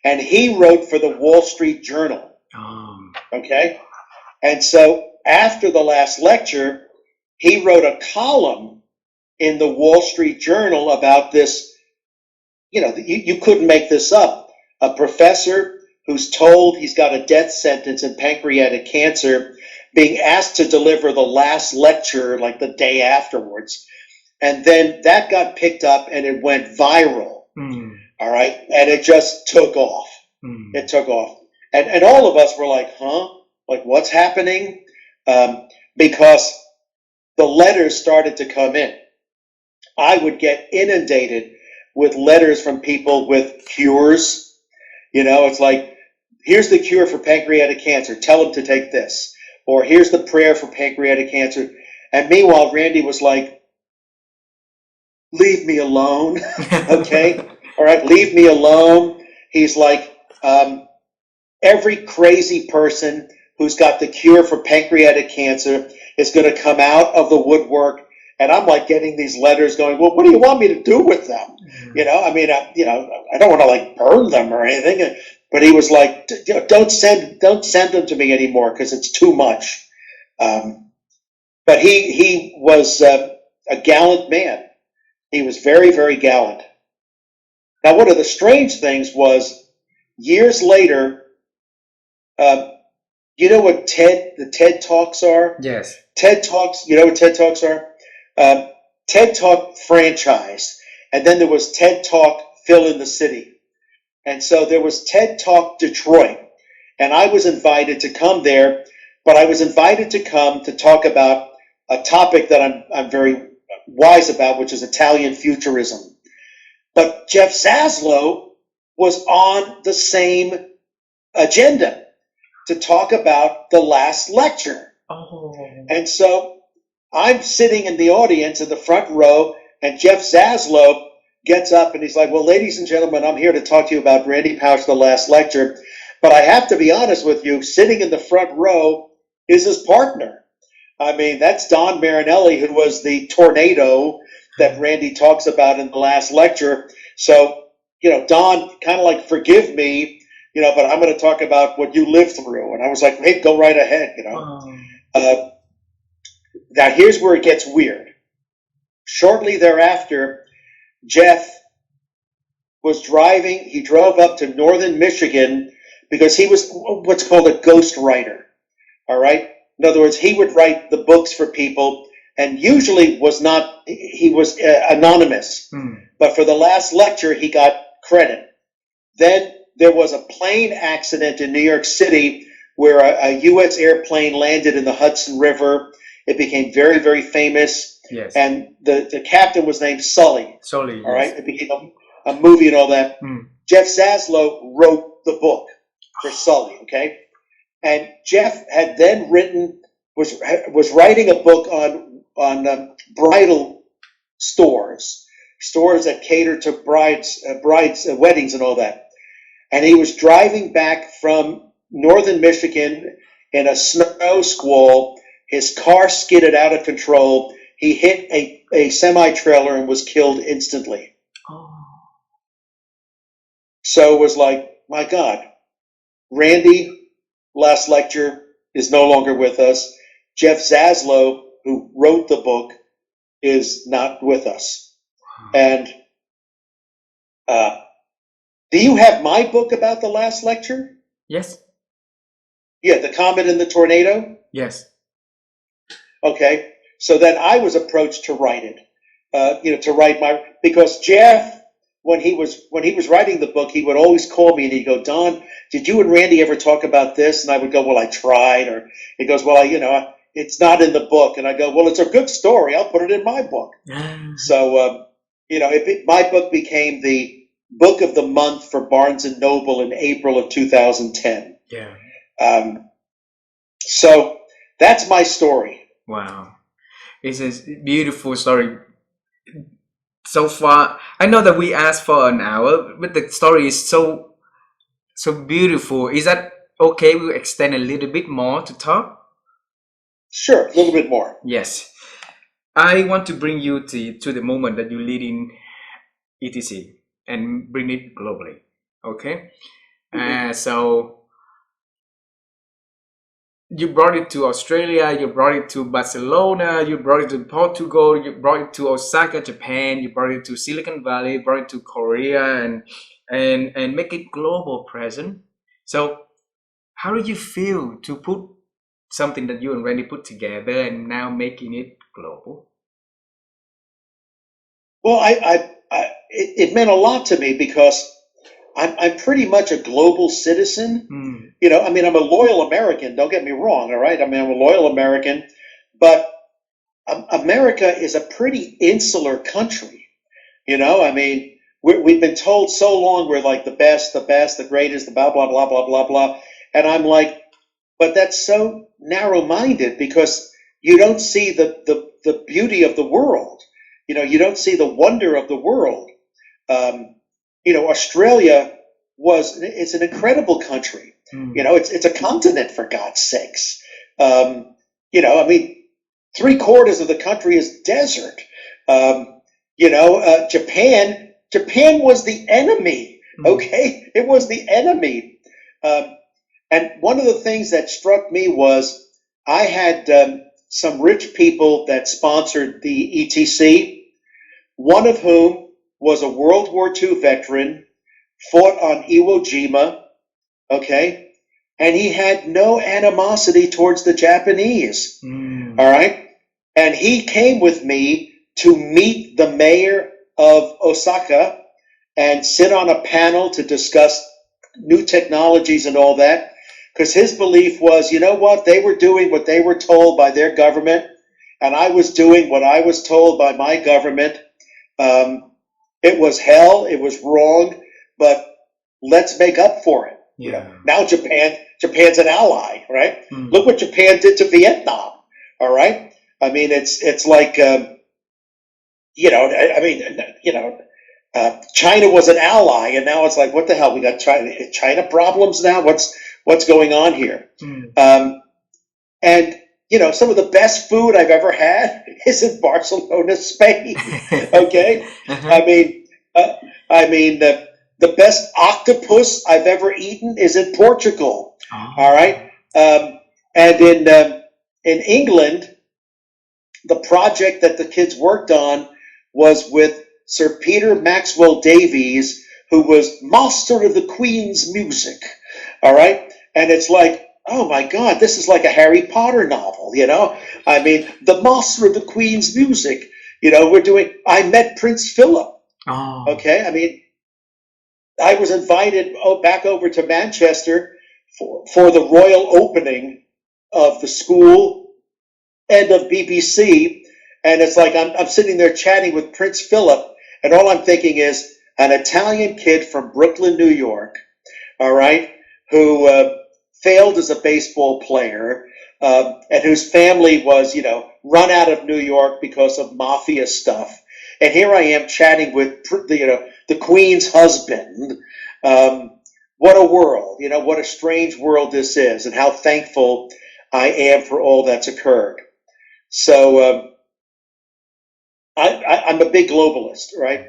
And he wrote for the Wall Street Journal. Okay? And so after the last lecture, he wrote a column in the Wall Street Journal about this. You couldn't make this up. A professor who's told he's got a death sentence in pancreatic cancer being asked to deliver the last lecture like the day afterwards. And then that got picked up and it went viral. All right. And it just took off. It took off. And all of us were like, huh? Like, what's happening? Because the letters started to come in. I would get inundated with letters from people with cures. It's like, here's the cure for pancreatic cancer. Tell them to take this. Or here's the prayer for pancreatic cancer. And meanwhile, Randy was like, leave me alone. Okay? All right, leave me alone. He's like, every crazy person who's got the cure for pancreatic cancer is going to come out of the woodwork. And I'm like getting these letters going, well, what do you want me to do with them? I don't want to like burn them or anything. But he was like, don't send them to me anymore because it's too much. But he was a gallant man. He was very, very gallant. Now, one of the strange things was years later, you know what the TED Talks are? Yes. TED Talks, you know what TED Talks are? TED Talk franchise. And then there was TED Talk Fill in the City. And so there was TED Talk Detroit. And I was invited to come there, but I was invited to come to talk about a topic that I'm very wise about, which is Italian futurism. But Jeff Zaslow was on the same agenda to talk about the last lecture. And so I'm sitting in the audience in the front row, and Jeff Zaslow gets up and he's like, well, ladies and gentlemen, I'm here to talk to you about Randy Pausch, the last lecture. But I have to be honest with you, sitting in the front row is his partner. I mean, that's Don Marinelli, who was the tornado that Randy talks about in the last lecture. So, Don, kind of like, forgive me, but I'm going to talk about what you lived through. And I was like, hey, go right ahead, Now, here's where it gets weird. Shortly thereafter, Jeff was driving. He drove up to northern Michigan because he was what's called a ghost writer. All right. In other words, he would write the books for people, and usually he was anonymous. But for the last lecture, he got credit. Then there was a plane accident in New York City where a U.S. airplane landed in the Hudson River. It became very, very famous. Yes. And the captain was named Sully. Sully. All right. It became a movie and all that. Jeff Zaslow wrote the book for Sully. Okay. And Jeff had then was writing a book on bridal stores stores that cater to brides' weddings and all that. And he was driving back from northern Michigan in a snow squall. His car skidded out of control. He hit a semi-trailer and was killed instantly. Oh. So it was like, my God, Randy, last lecture, is no longer with us. Jeff Zaslow, who wrote the book, is not with us. And do you have my book about the last lecture? Yes. Yeah, the Comet and the Tornado? Yes. Okay. So then I was approached to write it, to write because Jeff, when he was writing the book, he would always call me and he'd go, Don, did you and Randy ever talk about this? And I would go, well, I tried. Or he goes, well, it's not in the book. And I go, well, it's a good story. I'll put it in my book. So, my book became the book of the month for Barnes and Noble in April of 2010. Yeah. So that's my story. Wow. It's a beautiful story. So far, I know that we asked for an hour, but the story is so beautiful. Is that okay? We'll extend a little bit more to talk. Sure, a little bit more. Yes, I want to bring you to the moment that you lead in ETC and bring it globally. Okay, so you brought it to Australia, you brought it to Barcelona, you brought it to Portugal, you brought it to Osaka, Japan, you brought it to Silicon Valley, brought it to Korea, and make it global present. So how do you feel to put something that you and Randy put together and now making it global? Well, it meant a lot to me because I'm pretty much a global citizen. I'm a loyal American. Don't get me wrong. All right. I'm a loyal American, but America is a pretty insular country. We've been told so long we're like the best, the greatest, the blah, blah, blah, blah, blah, blah. And I'm like, but that's so narrow-minded because you don't see the beauty of the world. You don't see the wonder of the world. Australia it's an incredible country. It's a continent, for God's sakes. 3/4 of the country is desert. Japan was the enemy. Okay. It was the enemy. And one of the things that struck me was I had some rich people that sponsored the ETC, one of whom was a World War II veteran, fought on Iwo Jima, okay? And he had no animosity towards the Japanese, all right? And he came with me to meet the mayor of Osaka and sit on a panel to discuss new technologies and all that, because his belief was, you know what, they were doing what they were told by their government, and I was doing what I was told by my government. It was hell, it was wrong, but let's make up for it. Now Japan's an ally, right? Look what Japan did to Vietnam, all right? It's like, China was an ally, and now it's like, what the hell? We got China problems now? What's going on here? And some of the best food I've ever had is in Barcelona, Spain. Okay, the best octopus I've ever eaten is in Portugal. All right, and in England, the project that the kids worked on was with Sir Peter Maxwell Davies, who was master of the Queen's music. All right, and it's like, oh my God, this is like a Harry Potter novel, the master of the Queen's music, I met Prince Philip. Okay, I was invited back over to Manchester for the royal opening of the school and of BBC, and it's like I'm sitting there chatting with Prince Philip, and all I'm thinking is an Italian kid from Brooklyn, New York, all right, who failed as a baseball player, and whose family was, run out of New York because of mafia stuff. And here I am chatting with the Queen's husband. What a world, what a strange world this is, and how thankful I am for all that's occurred. So I'm a big globalist, right?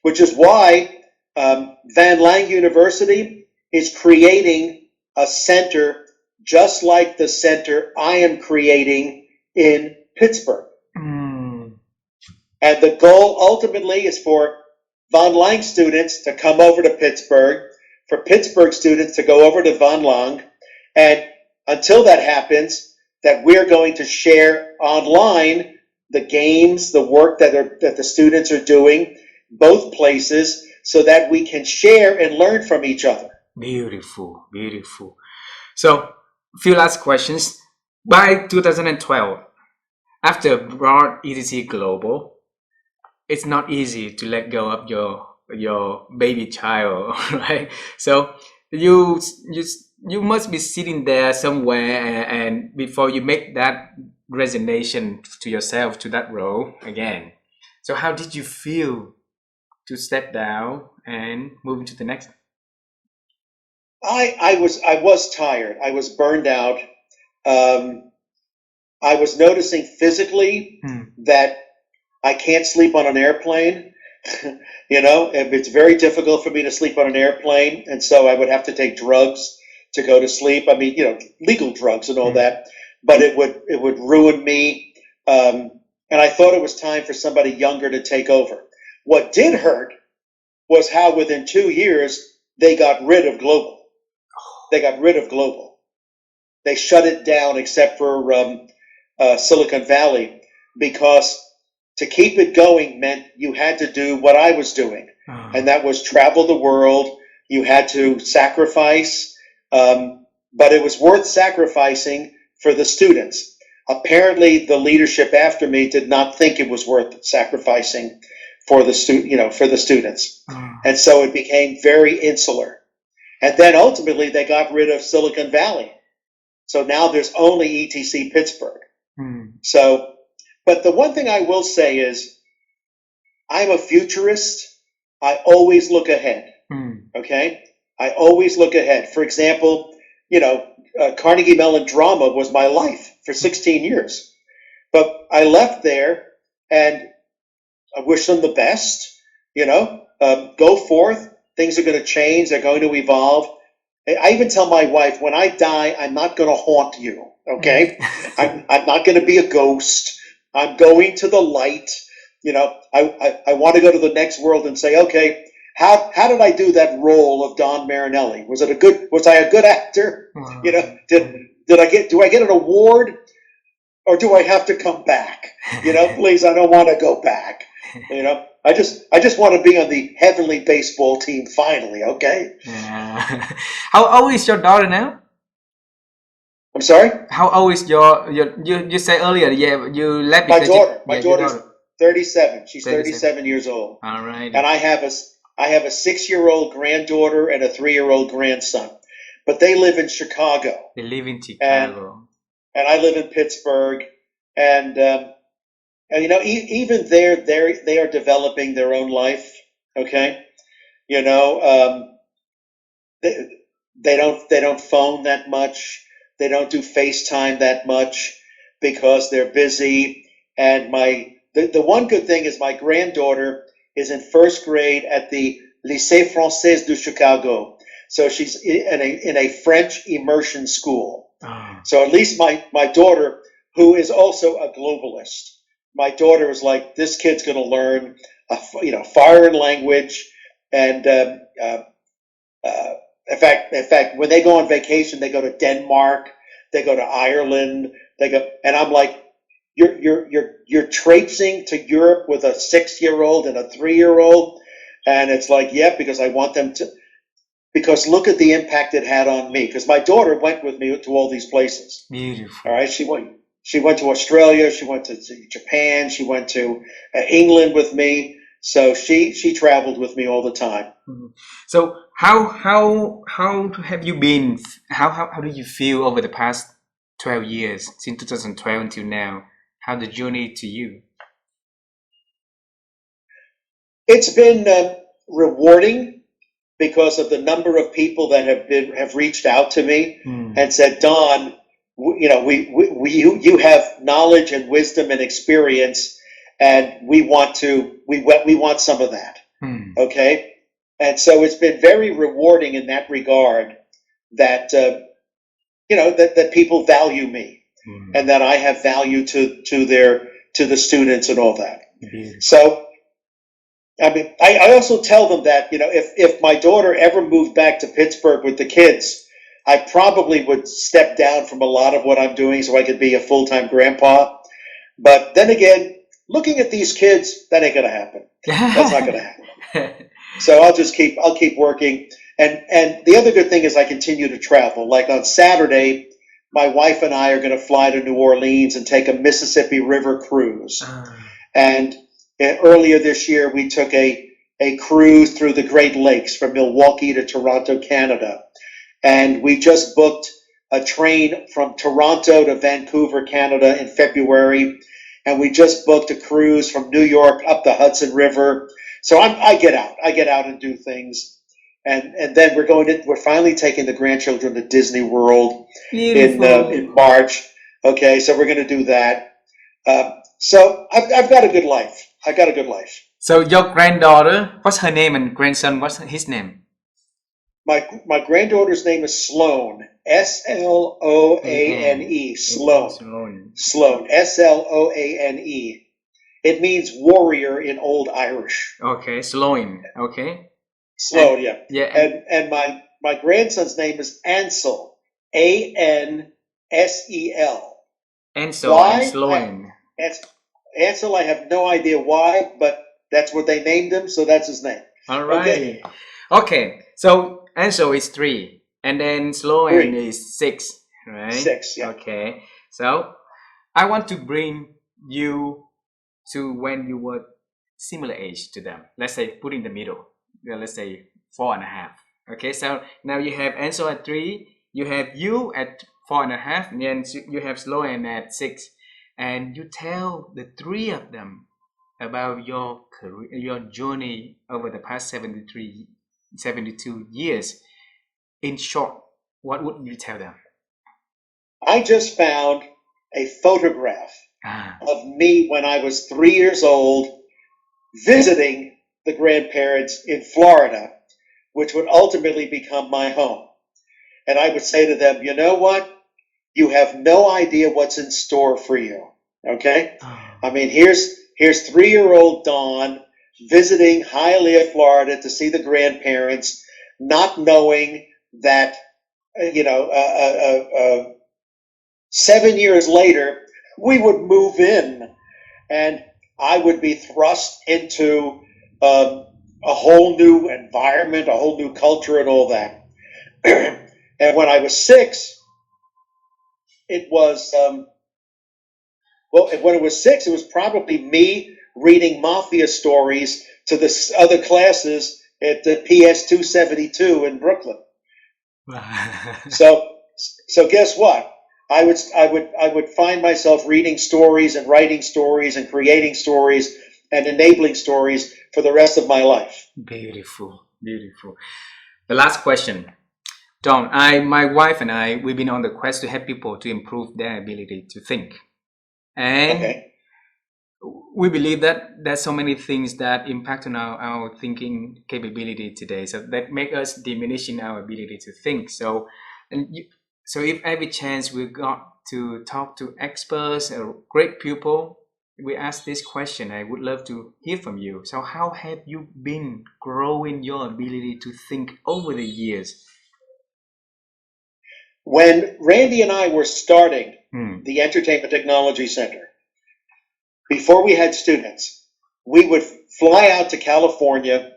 Which is why Van Lang University is creating a center just like the center I am creating in Pittsburgh. Mm. And the goal ultimately is for Van Lang students to come over to Pittsburgh, for Pittsburgh students to go over to Van Lang, and until that happens, that we're going to share online the games, the work that the students are doing, both places, so that we can share and learn from each other. Beautiful, beautiful. So, a few last questions. By 2012, after broad ETC Global, it's not easy to let go of your baby child, right? So you must be sitting there somewhere, and before you make that resignation to yourself to that role again. So how did you feel to step down and move into the next? I was tired. I was burned out. I was noticing physically that I can't sleep on an airplane. It's very difficult for me to sleep on an airplane, and so I would have to take drugs to go to sleep. I mean, legal drugs and all that, but it would ruin me. And I thought it was time for somebody younger to take over. What did hurt was how within 2 years they got rid of global. They shut it down except for Silicon Valley, because to keep it going meant you had to do what I was doing, and that was travel the world. You had to sacrifice, but it was worth sacrificing for the students. Apparently, the leadership after me did not think it was worth sacrificing for the students, and so it became very insular. And then ultimately, they got rid of Silicon Valley, so now there's only ETC Pittsburgh. So, but the one thing I will say is, I'm a futurist. I always look ahead. Okay, I always look ahead. For example, Carnegie Mellon drama was my life for 16 years, but I left there, and I wish them the best. Go forth. Things are going to change. They're going to evolve. I even tell my wife, when I die, I'm not going to haunt you. Okay, I'm not going to be a ghost. I'm going to the light. I want to go to the next world and say, okay, how did I do that role of Don Marinelli? Was I a good actor? Do I get an award, or do I have to come back? Please, I don't want to go back. I just want to be on the heavenly baseball team finally. Okay. How old is your daughter now? I'm sorry? How old is you said earlier, you left my because daughter. My your daughter's 37. She's 37 years old. All right. And I have a 6-year-old granddaughter and a 3-year-old grandson. But they live in Chicago. They live in Chicago. And I live in Pittsburgh. And even there, they are developing their own life. Okay? They don't phone that much. They don't do FaceTime that much because they're busy. And the one good thing is my granddaughter is in first grade at the Lycée Français de Chicago. So she's in a French immersion school. So at least my daughter, who is also a globalist, my daughter is like, this kid's going to learn a foreign language. And in fact, when they go on vacation, they go to Denmark, they go to Ireland, and I'm like, you're traipsing to Europe with a 6-year-old and a 3-year-old, and it's like, yeah, because I want them to, because look at the impact it had on me. Because my daughter went with me to all these places. Beautiful. All right, she went to Australia, she went to Japan, she went to England with me. So she traveled with me all the time. So how have you been? How do you feel over the past 12 years, since 2012 until now? How the journey to you? It's been rewarding because of the number of people that have reached out to me and said, Don, you have knowledge and wisdom and experience, and we want some of that. Okay, and so it's been very rewarding in that regard that that people value me and that I have value to the students and all that. So. I mean, I also tell them that, if my daughter ever moved back to Pittsburgh with the kids, I probably would step down from a lot of what I'm doing so I could be a full-time grandpa. But then again, looking at these kids, that ain't going to happen. That's not going to happen. So I'll keep working. And the other good thing is I continue to travel. Like on Saturday, my wife and I are going to fly to New Orleans and take a Mississippi River cruise. And earlier this year, we took a cruise through the Great Lakes from Milwaukee to Toronto, Canada. And we just booked a train from Toronto to Vancouver, Canada in February. And we just booked a cruise from New York up the Hudson River. So I get out and do things. And then we're finally taking the grandchildren to Disney World in March. Okay, so we're going to do that. So I've got a good life. I got a good life. So your granddaughter, what's her name, and grandson, what's his name? My granddaughter's name is Sloane. Sloane. Sloane. Sloane. It means warrior in Old Irish. Okay, Sloane. Okay. Sloane, yeah. Yeah. And my grandson's name is Ansel. Ansel. Ansel and Sloane. Ansel, I have no idea why, but that's what they named him, so that's his name. All right. Okay. So Ansel is 3, and then Sloane is 6, right? 6, yeah. Okay. So I want to bring you to when you were similar age to them. Let's say put in the middle. Let's say 4.5. Okay. So now you have Ansel at 3, you have you at 4.5, and then you have Sloane at 6. And you tell the 3 of them about your career, your journey over the past 72 years. In short, what would you tell them? I just found a photograph of me when I was 3 years old visiting the grandparents in Florida, which would ultimately become my home. And I would say to them, you know what? You have no idea what's in store for you. Okay? I mean, here's 3-year-old Don visiting Hialeah, Florida to see the grandparents, not knowing that, 7 years later, we would move in and I would be thrust into a whole new environment, a whole new culture and all that. And when I was 6, it was, when it was 6, it was probably me reading mafia stories to the other classes at the PS 272 in Brooklyn. So guess what? I would find myself reading stories and writing stories and creating stories and enabling stories for the rest of my life. Beautiful, beautiful. The last question. Don, my wife and I, we've been on the quest to help people to improve their ability to think. And we believe that there's so many things that impact on our thinking capability today, so that make us diminishing our ability to think. So if every chance we got to talk to experts or great people, we ask this question. I would love to hear from you. So how have you been growing your ability to think over the years? When Randy and I were starting the Entertainment Technology Center, before we had students, we would fly out to California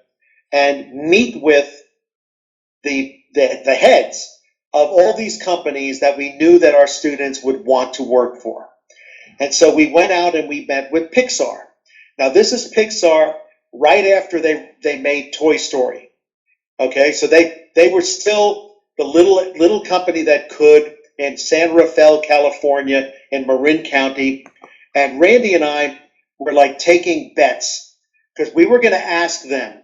and meet with the heads of all these companies that we knew that our students would want to work for. And so we went out and we met with Pixar. Now this is Pixar right after they made Toy Story. Okay, so they were still the little company that could in San Rafael, California, in Marin County. And Randy and I were like taking bets because we were going to ask them,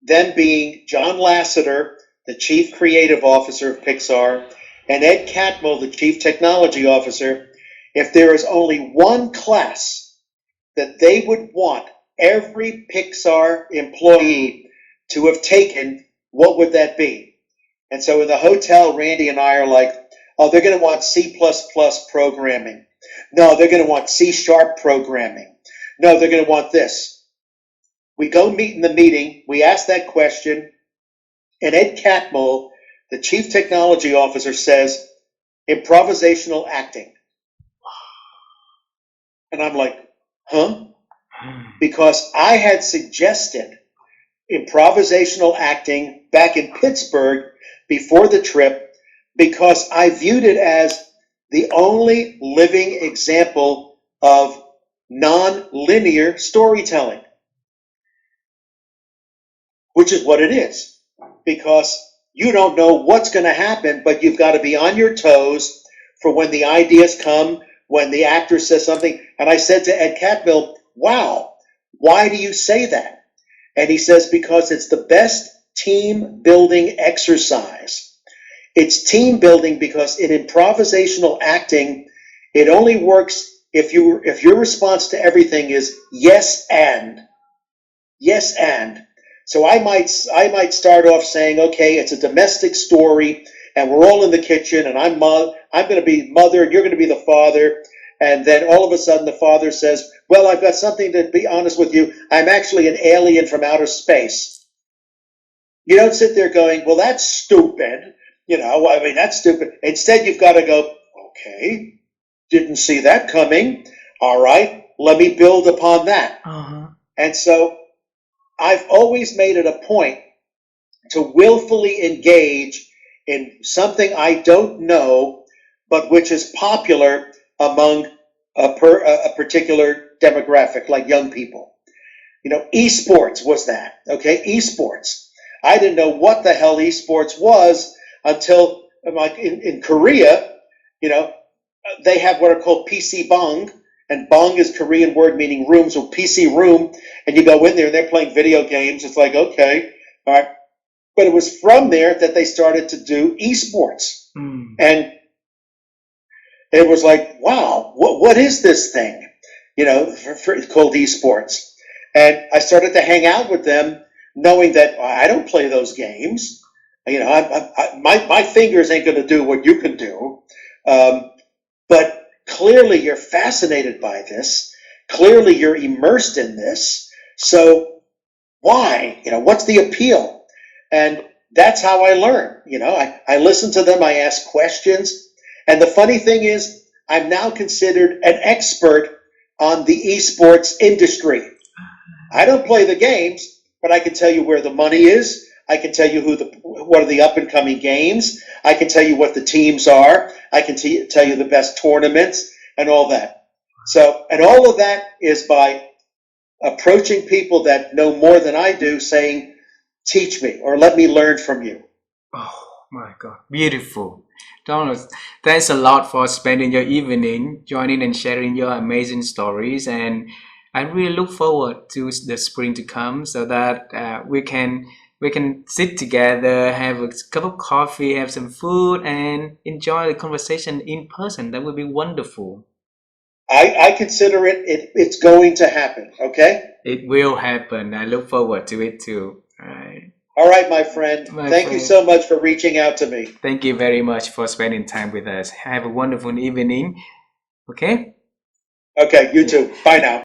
being John Lasseter, the Chief Creative Officer of Pixar, and Ed Catmull, the Chief Technology Officer, if there is only one class that they would want every Pixar employee to have taken, what would that be? And so in the hotel, Randy and I are like, oh, they're going to want C++ programming. No, they're going to want C# programming. No, they're going to want this. We go meet in the meeting, we ask that question, and Ed Catmull, the Chief Technology Officer, says, improvisational acting. And I'm like, huh? Because I had suggested improvisational acting back in Pittsburgh before the trip, because I viewed it as the only living example of non-linear storytelling, which is what it is, because you don't know what's going to happen, but you've got to be on your toes for when the ideas come, when the actor says something. And I said to Ed Catmull, wow, why do you say that? And he says, because it's the best team building exercise. It's team building because in improvisational acting, it only works if your response to everything is yes and. Yes and. So I might start off saying, okay, it's a domestic story, and we're all in the kitchen, and I'm going to be mother, and you're going to be the father. And then all of a sudden the father says, well, I've got something to be honest with you. I'm actually an alien from outer space. You don't sit there going, well, that's stupid. That's stupid. Instead, you've got to go, okay, didn't see that coming. All right, let me build upon that. Uh-huh. And so I've always made it a point to willfully engage in something I don't know, but which is popular among a particular demographic, like young people. Esports was that, okay? Esports. I didn't know what the hell esports was until, like in Korea, they have what are called PC bang, and bang is Korean word meaning room, so PC room, and you go in there and they're playing video games. It's like, okay, all right. But it was from there that they started to do esports. And it was like, wow, what is this thing? Called esports. And I started to hang out with them, knowing that I don't play those games. My fingers ain't going to do what you can do. But clearly you're fascinated by this. Clearly you're immersed in this. So why? What's the appeal? And that's how I learn. I listen to them. I ask questions. And the funny thing is, I'm now considered an expert on the esports industry. I don't play the games, but I can tell you where the money is. I can tell you what are the up-and-coming games. I can tell you what the teams are. I can tell you the best tournaments and all that. So, and all of that is by approaching people that know more than I do, saying, teach me or let me learn from you. Oh my God, beautiful. Donald, thanks a lot for spending your evening joining and sharing your amazing stories. And I really look forward to the spring to come so that we can sit together, have a cup of coffee, have some food, and enjoy the conversation in person. That would be wonderful. I consider it's going to happen, okay? It will happen. I look forward to it too. All right, my friend. Thank you so much for reaching out to me. Thank you very much for spending time with us. Have a wonderful evening. Okay? Okay, you too. Bye now.